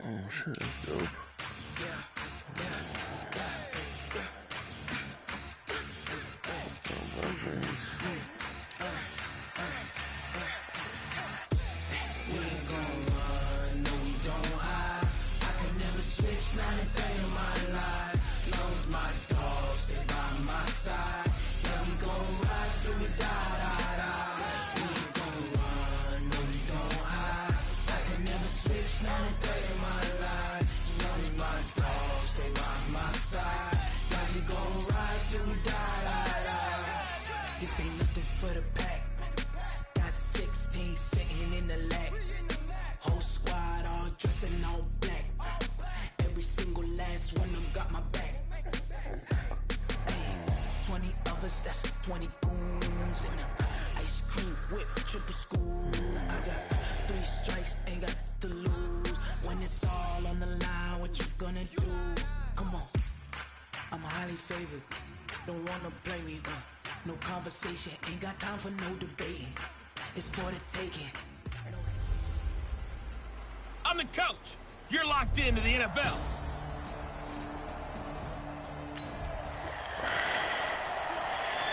Oh shit, that's dope. Not a day in my life. Knows my dogs, they by my side. Yeah, we gon' ride till we die. We ain't gon' run, no, we don't hide. I can never switch, not a day in my life. Knows my dogs, they by my side. Yeah, we gon' ride till we die. This ain't nothing for the pack. Got 16 sitting in the lap. Whole squad all dressing all black. Every single last one of them got my back. Hey, 20 of us, that's 20 goons. And ice cream whip, triple school. I got 3 strikes, ain't got to lose. When it's all on the line, what you gonna do? Come on, I'm highly favored. Don't wanna play me, no conversation. Ain't got time for no debating. It's for the taking. I'm the coach. You're locked into the NFL.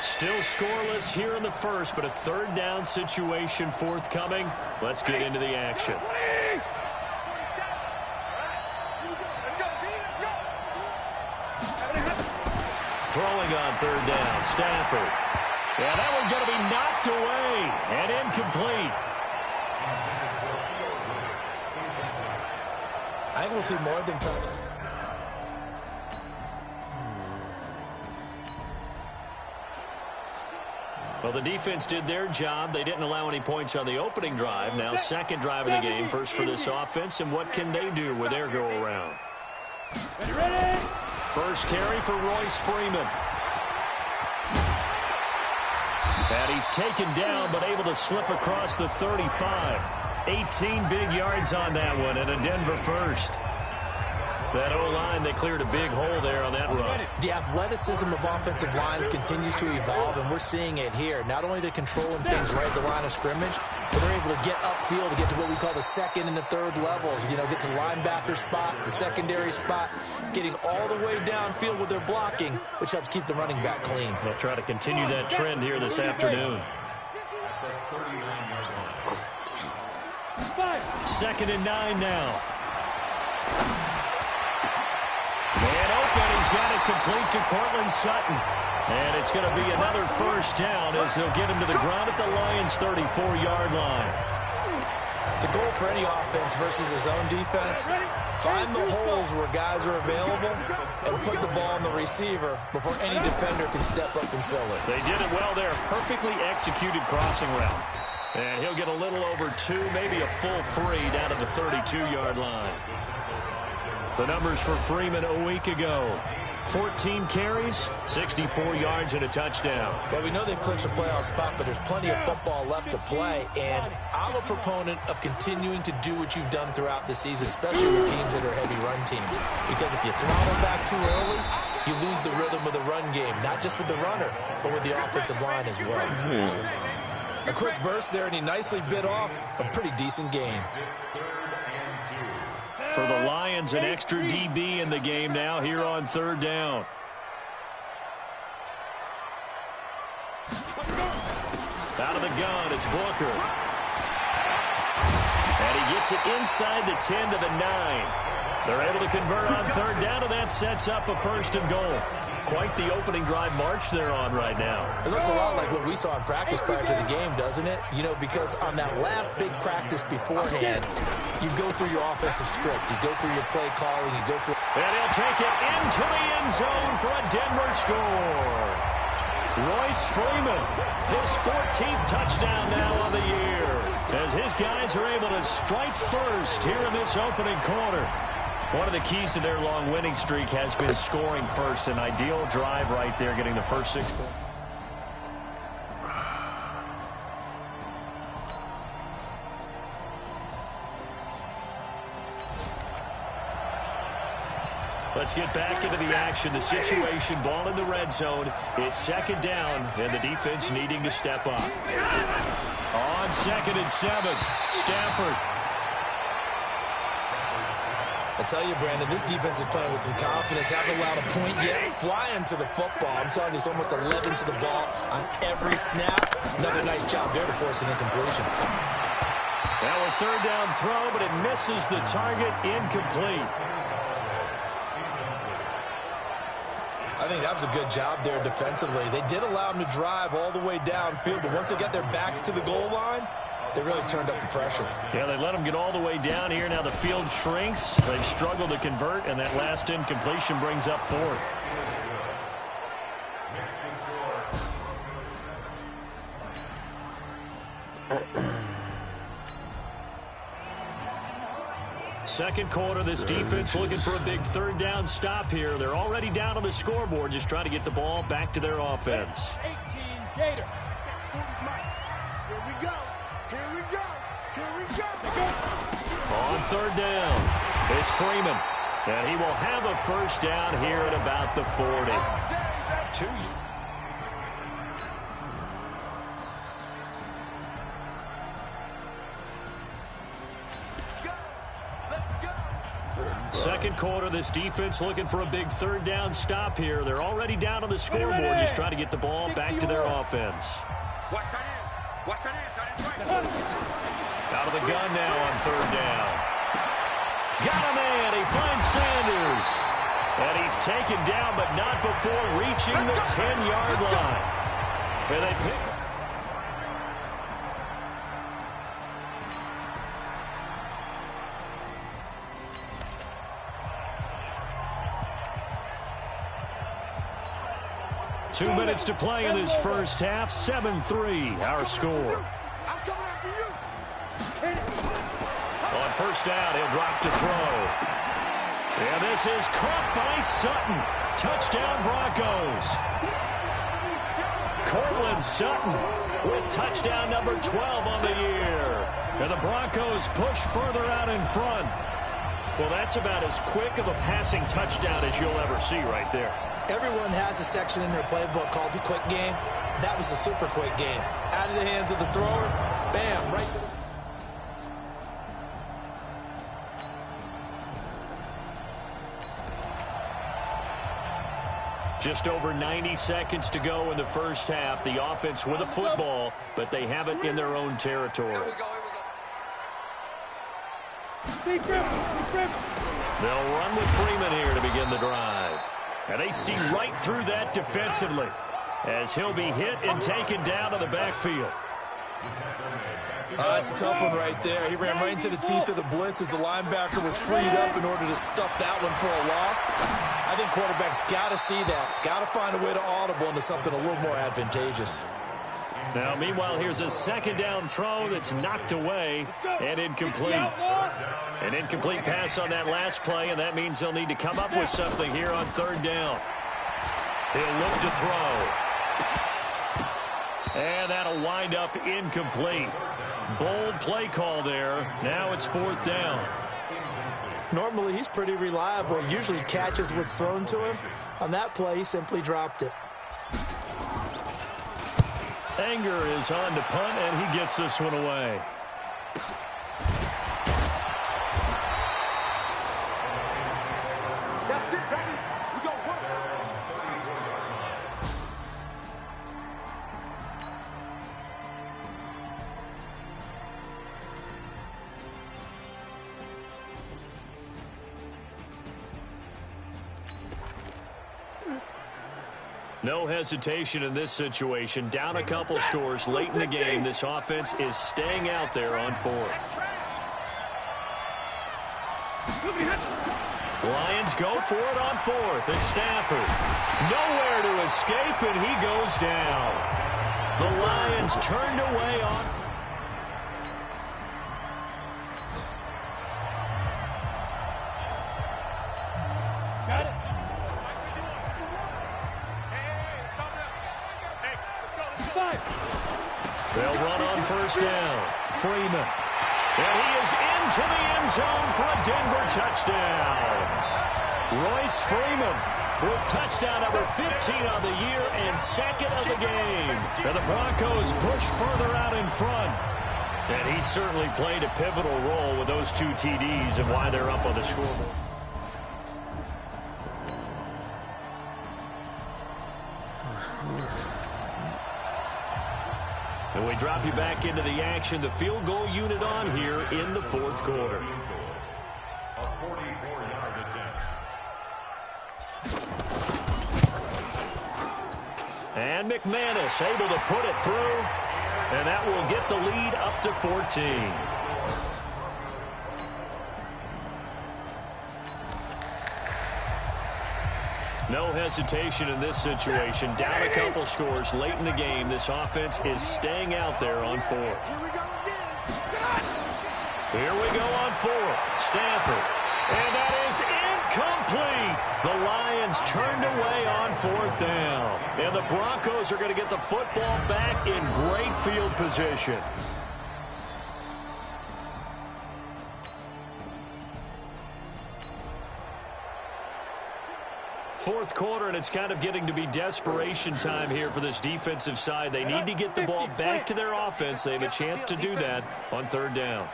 Still scoreless here in the first, but a third down situation forthcoming. Let's get into the action. Throwing on third down, Stafford. Yeah, that one's going to be knocked away and incomplete. I think we'll see more than time. Well, the defense did their job. They didn't allow any points on the opening drive. Now second drive of the game, first for this offense, and what can they do with their go-around? First carry for Royce Freeman. And he's taken down, but able to slip across the 35. 18 big yards on that one, and a Denver first. That O-line, they cleared a big hole there on that run. The athleticism of offensive lines continues to evolve, and we're seeing it here. Not only are they controlling things right at the line of scrimmage, but they're able to get upfield to get to what we call the second and the third levels. You know, get to linebacker spot, the secondary spot, getting all the way downfield with their blocking, which helps keep the running back clean. They'll try to continue that trend here this afternoon. Second and 9 now. And open, he's got it complete to Cortland Sutton. And it's going to be another first down as they'll get him to the ground at the Lions' 34-yard line. The goal for any offense versus his own defense, find the holes where guys are available and put the ball on the receiver before any defender can step up and fill it. They did it well there. Perfectly executed crossing route. And he'll get a little over 2, maybe a full 3 down to the 32-yard line. The numbers for Freeman a week ago. 14 carries, 64 yards, and a touchdown. Well, we know they've clinched a playoff spot, but there's plenty of football left to play, and I'm a proponent of continuing to do what you've done throughout the season, especially with teams that are heavy run teams. Because if you throttle back too early, you lose the rhythm of the run game, not just with the runner, but with the offensive line as well. A quick burst there, and he nicely bit off a pretty decent gain. For the Lions, an extra DB in the game now here on third down. Out of the gun, it's Booker. And he gets it inside the 10 to the 9. They're able to convert on third down, and that sets up a first and goal. Quite the opening drive march they're on right now. It looks a lot like what we saw in practice prior to the game, doesn't it? You know, because on that last big practice beforehand, you go through your offensive script. You go through your play calling. You go through... And he'll take it into the end zone for a Denver score. Royce Freeman, his 14th touchdown now on the year, as his guys are able to strike first here in this opening quarter. One of the keys to their long winning streak has been scoring first. An ideal drive right there, getting the first 6 points. Let's get back into the action. The situation, ball in the red zone. It's second down, and the defense needing to step up. On 2nd and 7, Stafford. I tell you, Brandon, this defense is playing with some confidence. Haven't allowed a point yet. Flying to the football. I'm telling you, it's almost 11 to the ball on every snap. Another nice job there to force an incompletion. Now a third down throw, but it misses the target. Incomplete. I think that was a good job there defensively. They did allow them to drive all the way downfield, but once they got their backs to the goal line, they really turned up the pressure. Yeah, they let them get all the way down here. Now the field shrinks. They've struggled to convert, and that last incompletion brings up fourth. Second quarter, this defense looking for a big third down stop here. They're already down on the scoreboard, just trying to get the ball back to their offense. 18 Gator. Here we go. Here we go. Here we go. On third down, it's Freeman. And he will have a first down here at about the 40. Second quarter, this defense looking for a big third down stop here. They're already down on the scoreboard, just trying to get the ball back to their offense. Out of the gun now on third down. Got a man. He finds Sanders. And he's taken down, but not before reaching the 10-yard line. And they pick. Two minutes to play in this first half. 7-3, our score. On first down, he'll drop to throw. And this is caught by Sutton. Touchdown, Broncos. Cortland Sutton with touchdown number 12 on the year. And the Broncos push further out in front. Well, that's about as quick of a passing touchdown as you'll ever see right there. Everyone has a section in their playbook called the quick game. That was a super quick game. Out of the hands of the thrower, bam, right to the... Just over 90 seconds to go in the first half. The offense with a football, but they have it in their own territory. They'll run with Freeman here to begin the drive. And they see right through that defensively as he'll be hit and taken down to the backfield. It's a tough one right there. He ran right into the teeth of the blitz as the linebacker was freed up in order to stuff that one for a loss. I think quarterbacks got to see that. Got to find a way to audible into something a little more advantageous. Now, meanwhile, here's a second down throw that's knocked away and incomplete. An incomplete pass on that last play, and that means they'll need to come up with something here on third down. He'll look to throw. And that'll wind up incomplete. Bold play call there. Now it's fourth down. Normally, he's pretty reliable. Usually catches what's thrown to him. On that play, he simply dropped it. Anger is on to punt, and he gets this one away. That's it, baby. We go work. No hesitation in this situation. Down a couple scores late in the game. This offense is staying out there on fourth. Lions go for it on fourth. It's Stafford. Nowhere to escape, and he goes down. The Lions turned away on. Got it. They'll run on first down. Freeman. And he is into the end zone for a Denver touchdown. Royce Freeman with touchdown number 15 on the year and second of the game. And the Broncos push further out in front. And he certainly played a pivotal role with those two TDs and why they're up on the scoreboard. And we drop you back into the action. The field goal unit on here in the fourth quarter. A 44-yard attempt. And McManus able to put it through. And that will get the lead up to 14. No hesitation in this situation. Down a couple scores late in the game. This offense is staying out there on fourth. Here we go on fourth. Stafford. And that is incomplete. The Lions turned away on fourth down. And the Broncos are going to get the football back in great field position. Fourth quarter, and it's kind of getting to be desperation time here for this defensive side. They need to get the ball back to their offense. They have a chance to do that on third down.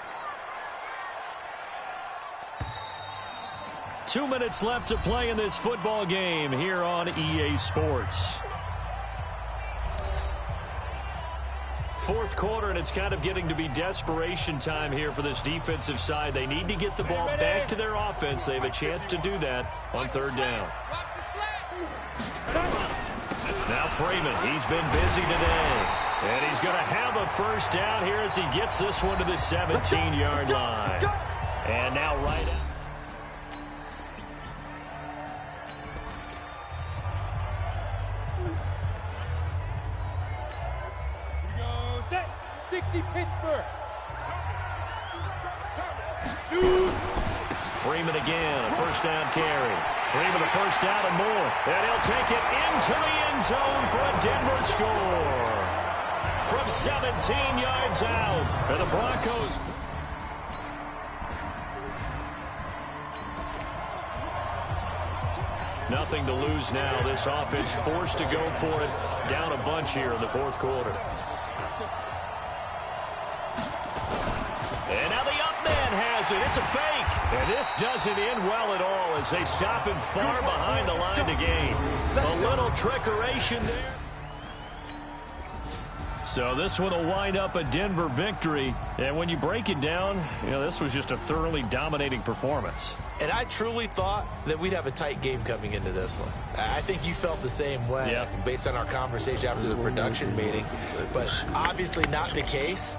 2 minutes left to play in this football game here on EA Sports. Fourth quarter, and it's kind of getting to be desperation time here for this defensive side. They need to get the ball back to their offense. They have a chance to do that on third down. Now Freeman, he's been busy today. And he's going to have a first down here as he gets this one to the 17-yard line. And now right out. 60 Pittsburgh. Freeman again, a first down carry. Freeman a first down and more. And he'll take it into the end zone for a Denver score. From 17 yards out. And the Broncos. Nothing to lose now. This offense forced to go for it. Down a bunch here in the fourth quarter. And now the up man has it. It's a fake. And this doesn't end well at all as they stop him far behind the line to gain. A little trickeration there. So this one will wind up a Denver victory. And when you break it down, you know, this was just a thoroughly dominating performance. And I truly thought that we'd have a tight game coming into this one. I think you felt the same way based on our conversation after the production meeting. But obviously not the case.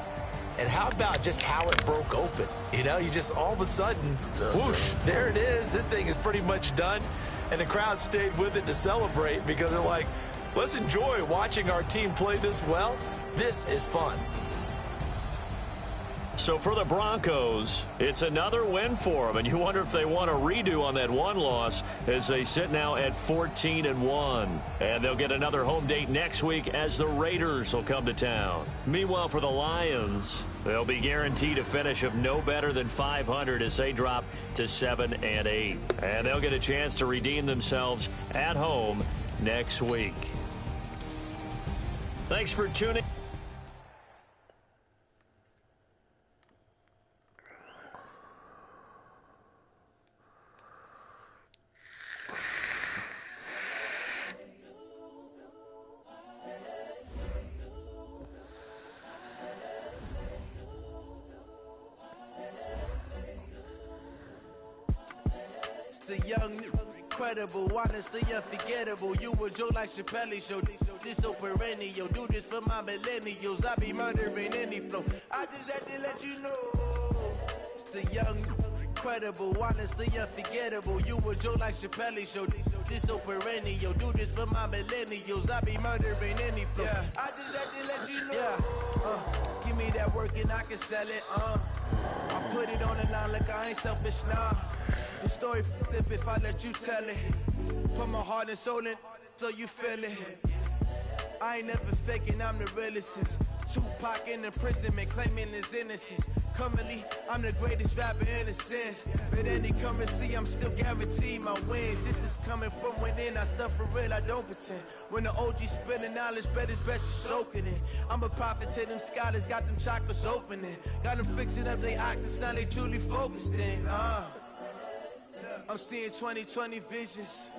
And how about just how it broke open? You know, you just all of a sudden, whoosh, there it is. This thing is pretty much done. And the crowd stayed with it to celebrate because they're like, let's enjoy watching our team play this well. This is fun. So for the Broncos, it's another win for them. And you wonder if they want a redo on that one loss as they sit now at 14-1. And they'll get another home date next week as the Raiders will come to town. Meanwhile, for the Lions, they'll be guaranteed a finish of no better than 500 as they drop to 7-8. And they'll get a chance to redeem themselves at home next week. Thanks for tuning. The young, incredible, honestly unforgettable. You a Joe like Chappelle show. This so perennial. Do this for my millennials. I be murdering any flow. I just had to let you know. It's the young, incredible, honestly unforgettable. You a Joe like Chappelle show. This so perennial. Do this for my millennials. I be murdering any flow. I just had to let you know. Give me that work and I can sell it. I put it on the line like I ain't selfish, nah. The story flip if I let you tell it. Put my heart and soul in so you feel it. I ain't never faking, I'm the realest since Tupac in imprisonment, claiming his innocence. Currently, I'm the greatest rapper in a sense. But any currency, I'm still guaranteed my wins. This is coming from within, I stuff for real, I don't pretend. When the OG spilling knowledge, bet it's best you soaking it. I'm a prophet to them scholars, got them chakras opening. Got them fixing up they octaves, now they truly focused in. I'm seeing 20/20 visions.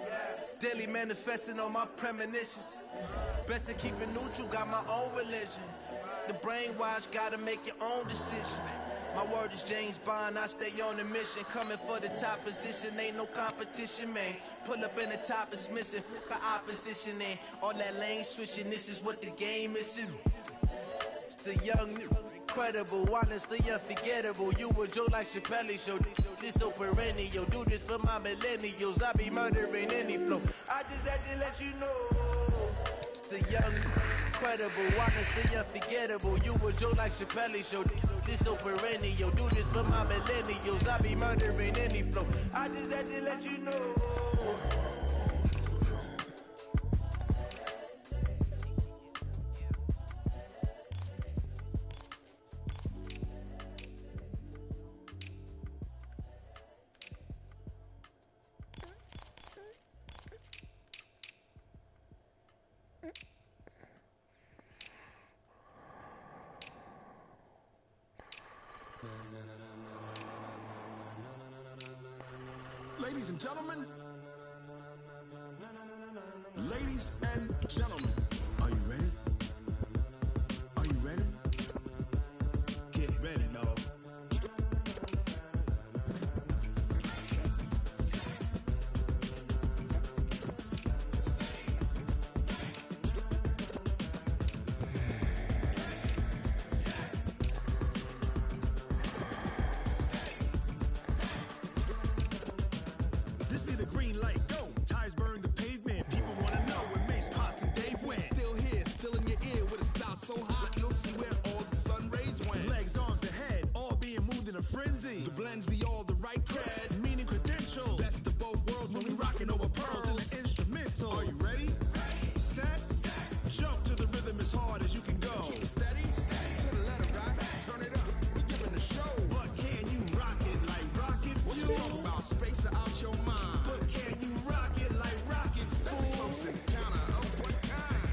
Daily manifesting on my premonitions. Best to keep it neutral, got my own religion. the brainwash, gotta make your own decision. My word is James Bond, I stay on the mission. Coming for the top position, ain't no competition, man. Pull up in the top, it's missing, the opposition ain't. All that lane switching, this is what the game is. It's the young, incredible, honestly unforgettable. You a joke like Chappelle show, this so perennial. Do this for my millennials, I be murdering any flow. I just had to let you know. It's the young, incredible, honestly unforgettable. You a joke like Chappelle show, this so perennial. Do this for my millennials, I be murdering any flow. I just had to let you know. Ladies and gentlemen, ladies and gentlemen, are you ready? Are you ready? Get ready, dog. This be the green light, go. Tires burn the pavement. People wanna know where Mace, Potts, and Dave went. Still here, still in your ear with a style so hot, you'll see where all the sun rays went. Legs, arms, and head, all being moved in a frenzy. The blends be all the right cred, meaning credentials. Best of both worlds when we rockin' over pearls in the instrumental. Are you ready? Set, jump to the rhythm as hard as you can go. Keep it steady, to the letter right, turn it up, we giving the show. But can you rock it like rocket fuel? What you talking about, space out your mind? But can you rock it like rockets, fool? That's a close encounter of what kind?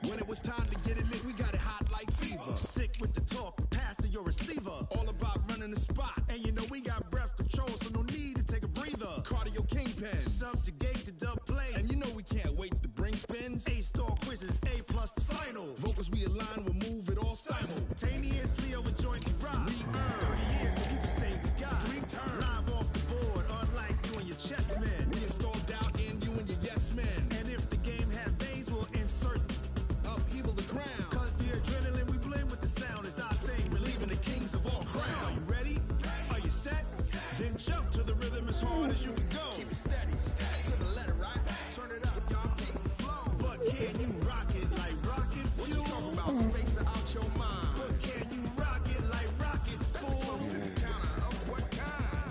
When it was time to get it lit, we got it hot like fever. Sick with the talk, pass to your receiver. All about running the spot, and you know we got breath control, so no need to take a breather. Cardio kingpin, subjugate the dub play, and you know we can't wait to bring spins. A-star quizzes, A+ the final. Vocals we align, we'll move it all simultaneously over joints we rock. We earn 30 years, so you can say we got 3 turns. Live off the board, unlike you and your chess men. We install doubt in you and your yes men. And if the game had veins, we'll insert upheaval the ground. Cause the adrenaline we blend with the sound is our thing. We're leaving the kings of all crowns. So are you ready? Are you set? Then jump to the rhythm as hard as you can go. Keep it steady, to the letter right. Turn it up, y'all keep it flow. But can you rock it like rocket fuel? What you talking about? Space out your mind. But can you rock it like rockets, fool? That's a close encounter of what kind?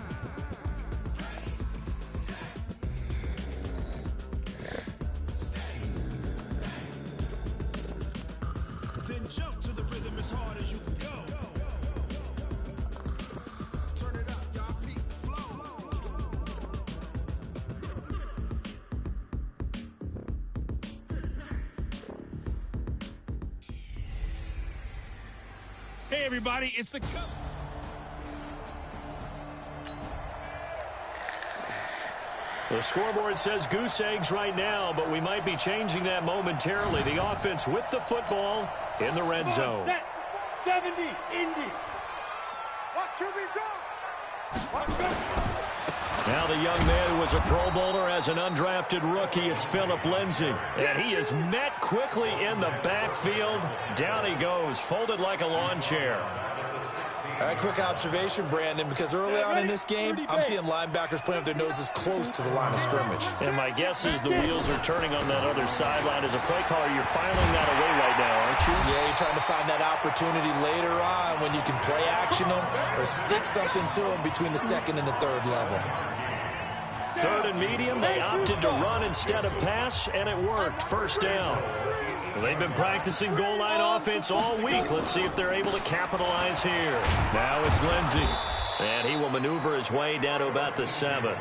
Then jump to the rhythm as hard as you can go. Turn it up, y'all keep it flow. Hey, everybody, it's the coach. The scoreboard says goose eggs right now, but we might be changing that momentarily. The offense with the football in the red zone. Set. 70, Indy. Watch QB draw. Watch go. Now the young man who was a Pro Bowler as an undrafted rookie, it's Phillip Lindsay. And he is met quickly in the backfield. Down he goes, folded like a lawn chair. A quick observation, Brandon, because early on in this game, I'm seeing linebackers playing with their noses close to the line of scrimmage. And my guess is the wheels are turning on that other sideline. As a play caller, you're filing that away right now, aren't you? Yeah, you're trying to find that opportunity later on when you can play action them or stick something to them between the second and the third level. Third and medium, they opted to run instead of pass, and it worked. First down. Well, they've been practicing goal line offense all week. Let's see if they're able to capitalize here. Now it's Lindsay. And he will maneuver his way down to about the 7.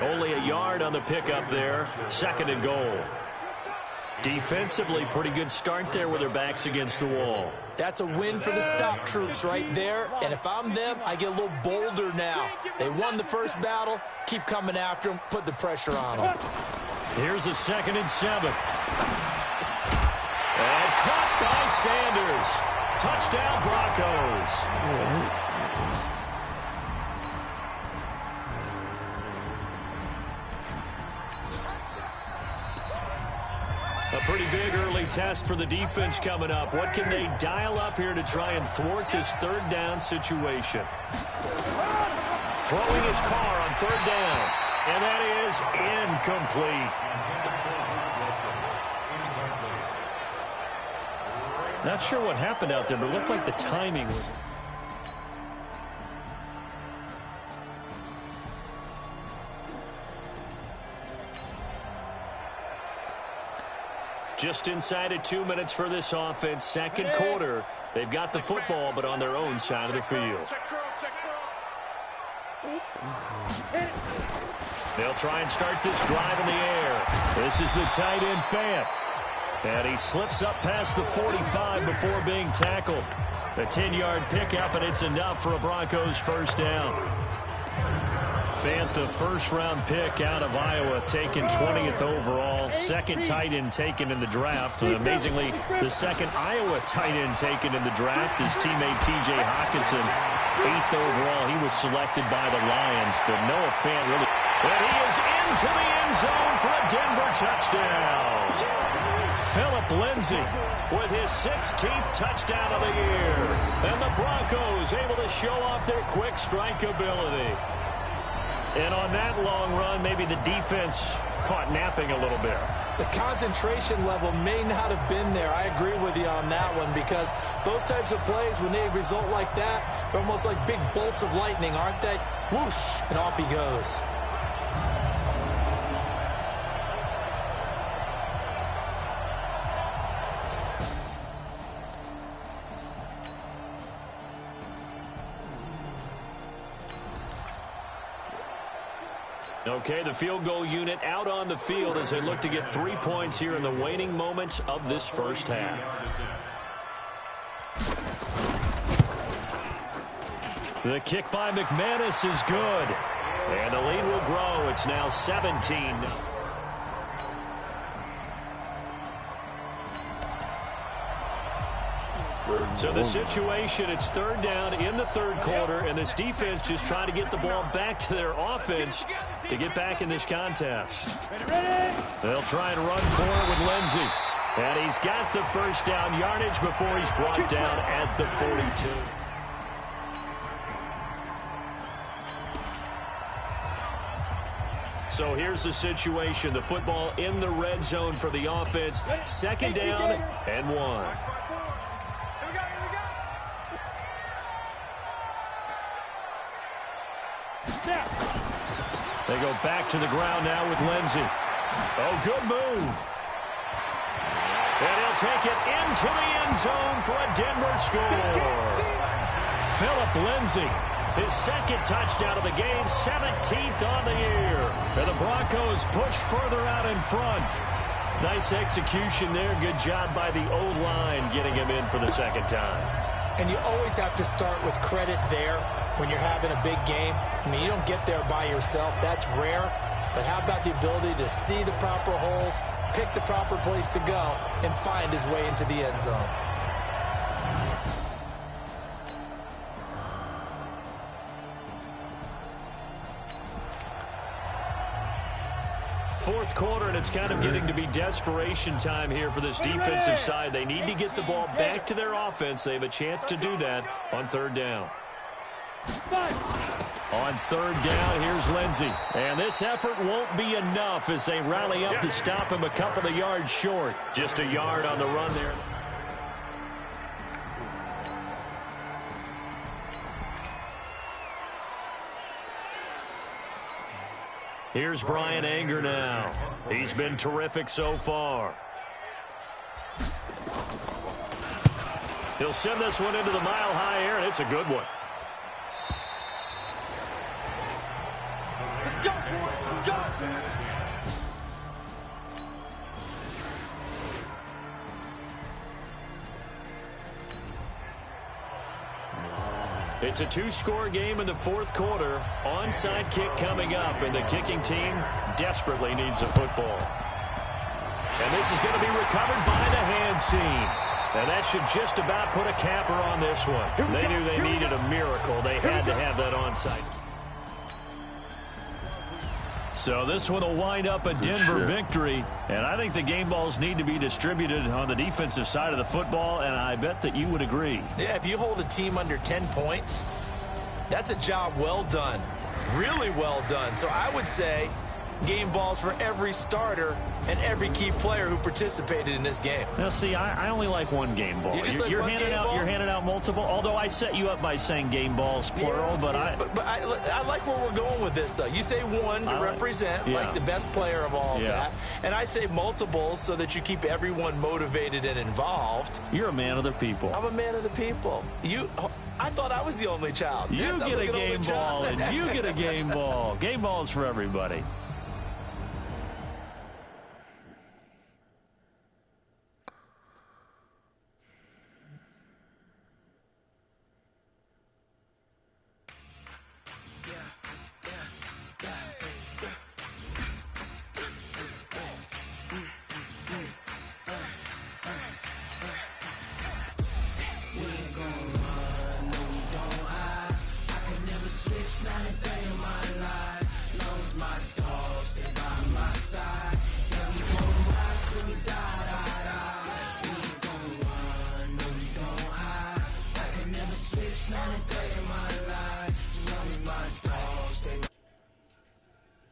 Only a yard on the pickup there. Second and goal. Defensively, pretty good start there with their backs against the wall. That's a win for the stop troops right there. And if I'm them, I get a little bolder now. They won the first battle. Keep coming after them. Put the pressure on them. Here's a 2nd and 7. Caught by Sanders. Touchdown, Broncos. A pretty big early test for the defense coming up. What can they dial up here to try and thwart this third down situation? Throwing his car on third down. And that is incomplete. Not sure what happened out there, but it looked like the timing was... Just inside of 2 minutes for this offense. Second quarter. They've got the football, but on their own side of the field. They'll try and start this drive in the air. This is the tight end, Fant. And he slips up past the 45 before being tackled. A 10-yard pickup, and it's enough for a Broncos first down. Fant, the first-round pick out of Iowa, taken 20th overall. Second tight end taken in the draft. Amazingly, the second Iowa tight end taken in the draft is teammate T.J. Hawkinson. 8th overall, he was selected by the Lions, but Noah Fant really... And he is into the end zone for a Denver touchdown. Phillip Lindsay with his 16th touchdown of the year. And the Broncos able to show off their quick strike ability. And on that long run, maybe the defense caught napping a little bit. The concentration level may not have been there. I agree with you on that one, because those types of plays, when they result like that, they're almost like big bolts of lightning, aren't they? Whoosh, and off he goes. Okay, the field goal unit out on the field as they look to get 3 points here in the waning moments of this first half. The kick by McManus is good. And the lead will grow. It's now 17. So the situation, it's third down in the third quarter, and this defense just trying to get the ball back to their offense to get back in this contest. They'll try and run forward with Lindsay. And he's got the first down yardage before he's brought down at the 42. So here's the situation. The football in the red zone for the offense. Second down and 1. They go back to the ground now with Lindsay. Oh, good move. And he'll take it into the end zone for a Denver score. Phillip Lindsay, his second touchdown of the game, 17th on the year. And the Broncos push further out in front. Nice execution there. Good job by the O-line getting him in for the second time. And you always have to start with credit there when you're having a big game. I mean, you don't get there by yourself. That's rare. But how about the ability to see the proper holes, pick the proper place to go, and find his way into the end zone? Fourth quarter, and it's kind of getting to be desperation time here for this defensive side. They need to get the ball back to their offense. They have a chance to do that on third down. On third down, here's Lindsay. And this effort won't be enough as they rally up to stop him a couple of yards short. Just a yard on the run there. Here's Brian Anger now. He's been terrific so far. He'll send this one into the mile-high air, and it's a good one. Let's go, boy. Let's go. It's a two-score game in the fourth quarter. Onside kick coming up, and the kicking team desperately needs a football. And this is going to be recovered by the hands team. And that should just about put a capper on this one. They knew they needed a miracle. They had to have that onside. So this one will wind up a Denver victory. And I think the game balls need to be distributed on the defensive side of the football, and I bet that you would agree. Yeah, if you hold a team under 10 points, that's a job well done. Really well done. So I would say game balls for every starter and every key player who participated in this game. Now, see, I only like one game ball. You're handing out multiple, although I set you up by saying game balls, plural. But I like where we're going with this, though. You say one to represent, like the best player of all that. And I say multiples so that you keep everyone motivated and involved. You're a man of the people. I'm a man of the people. I thought I was the only child. You get a game ball, and you get a game ball. Game balls for everybody. Not a day in my life.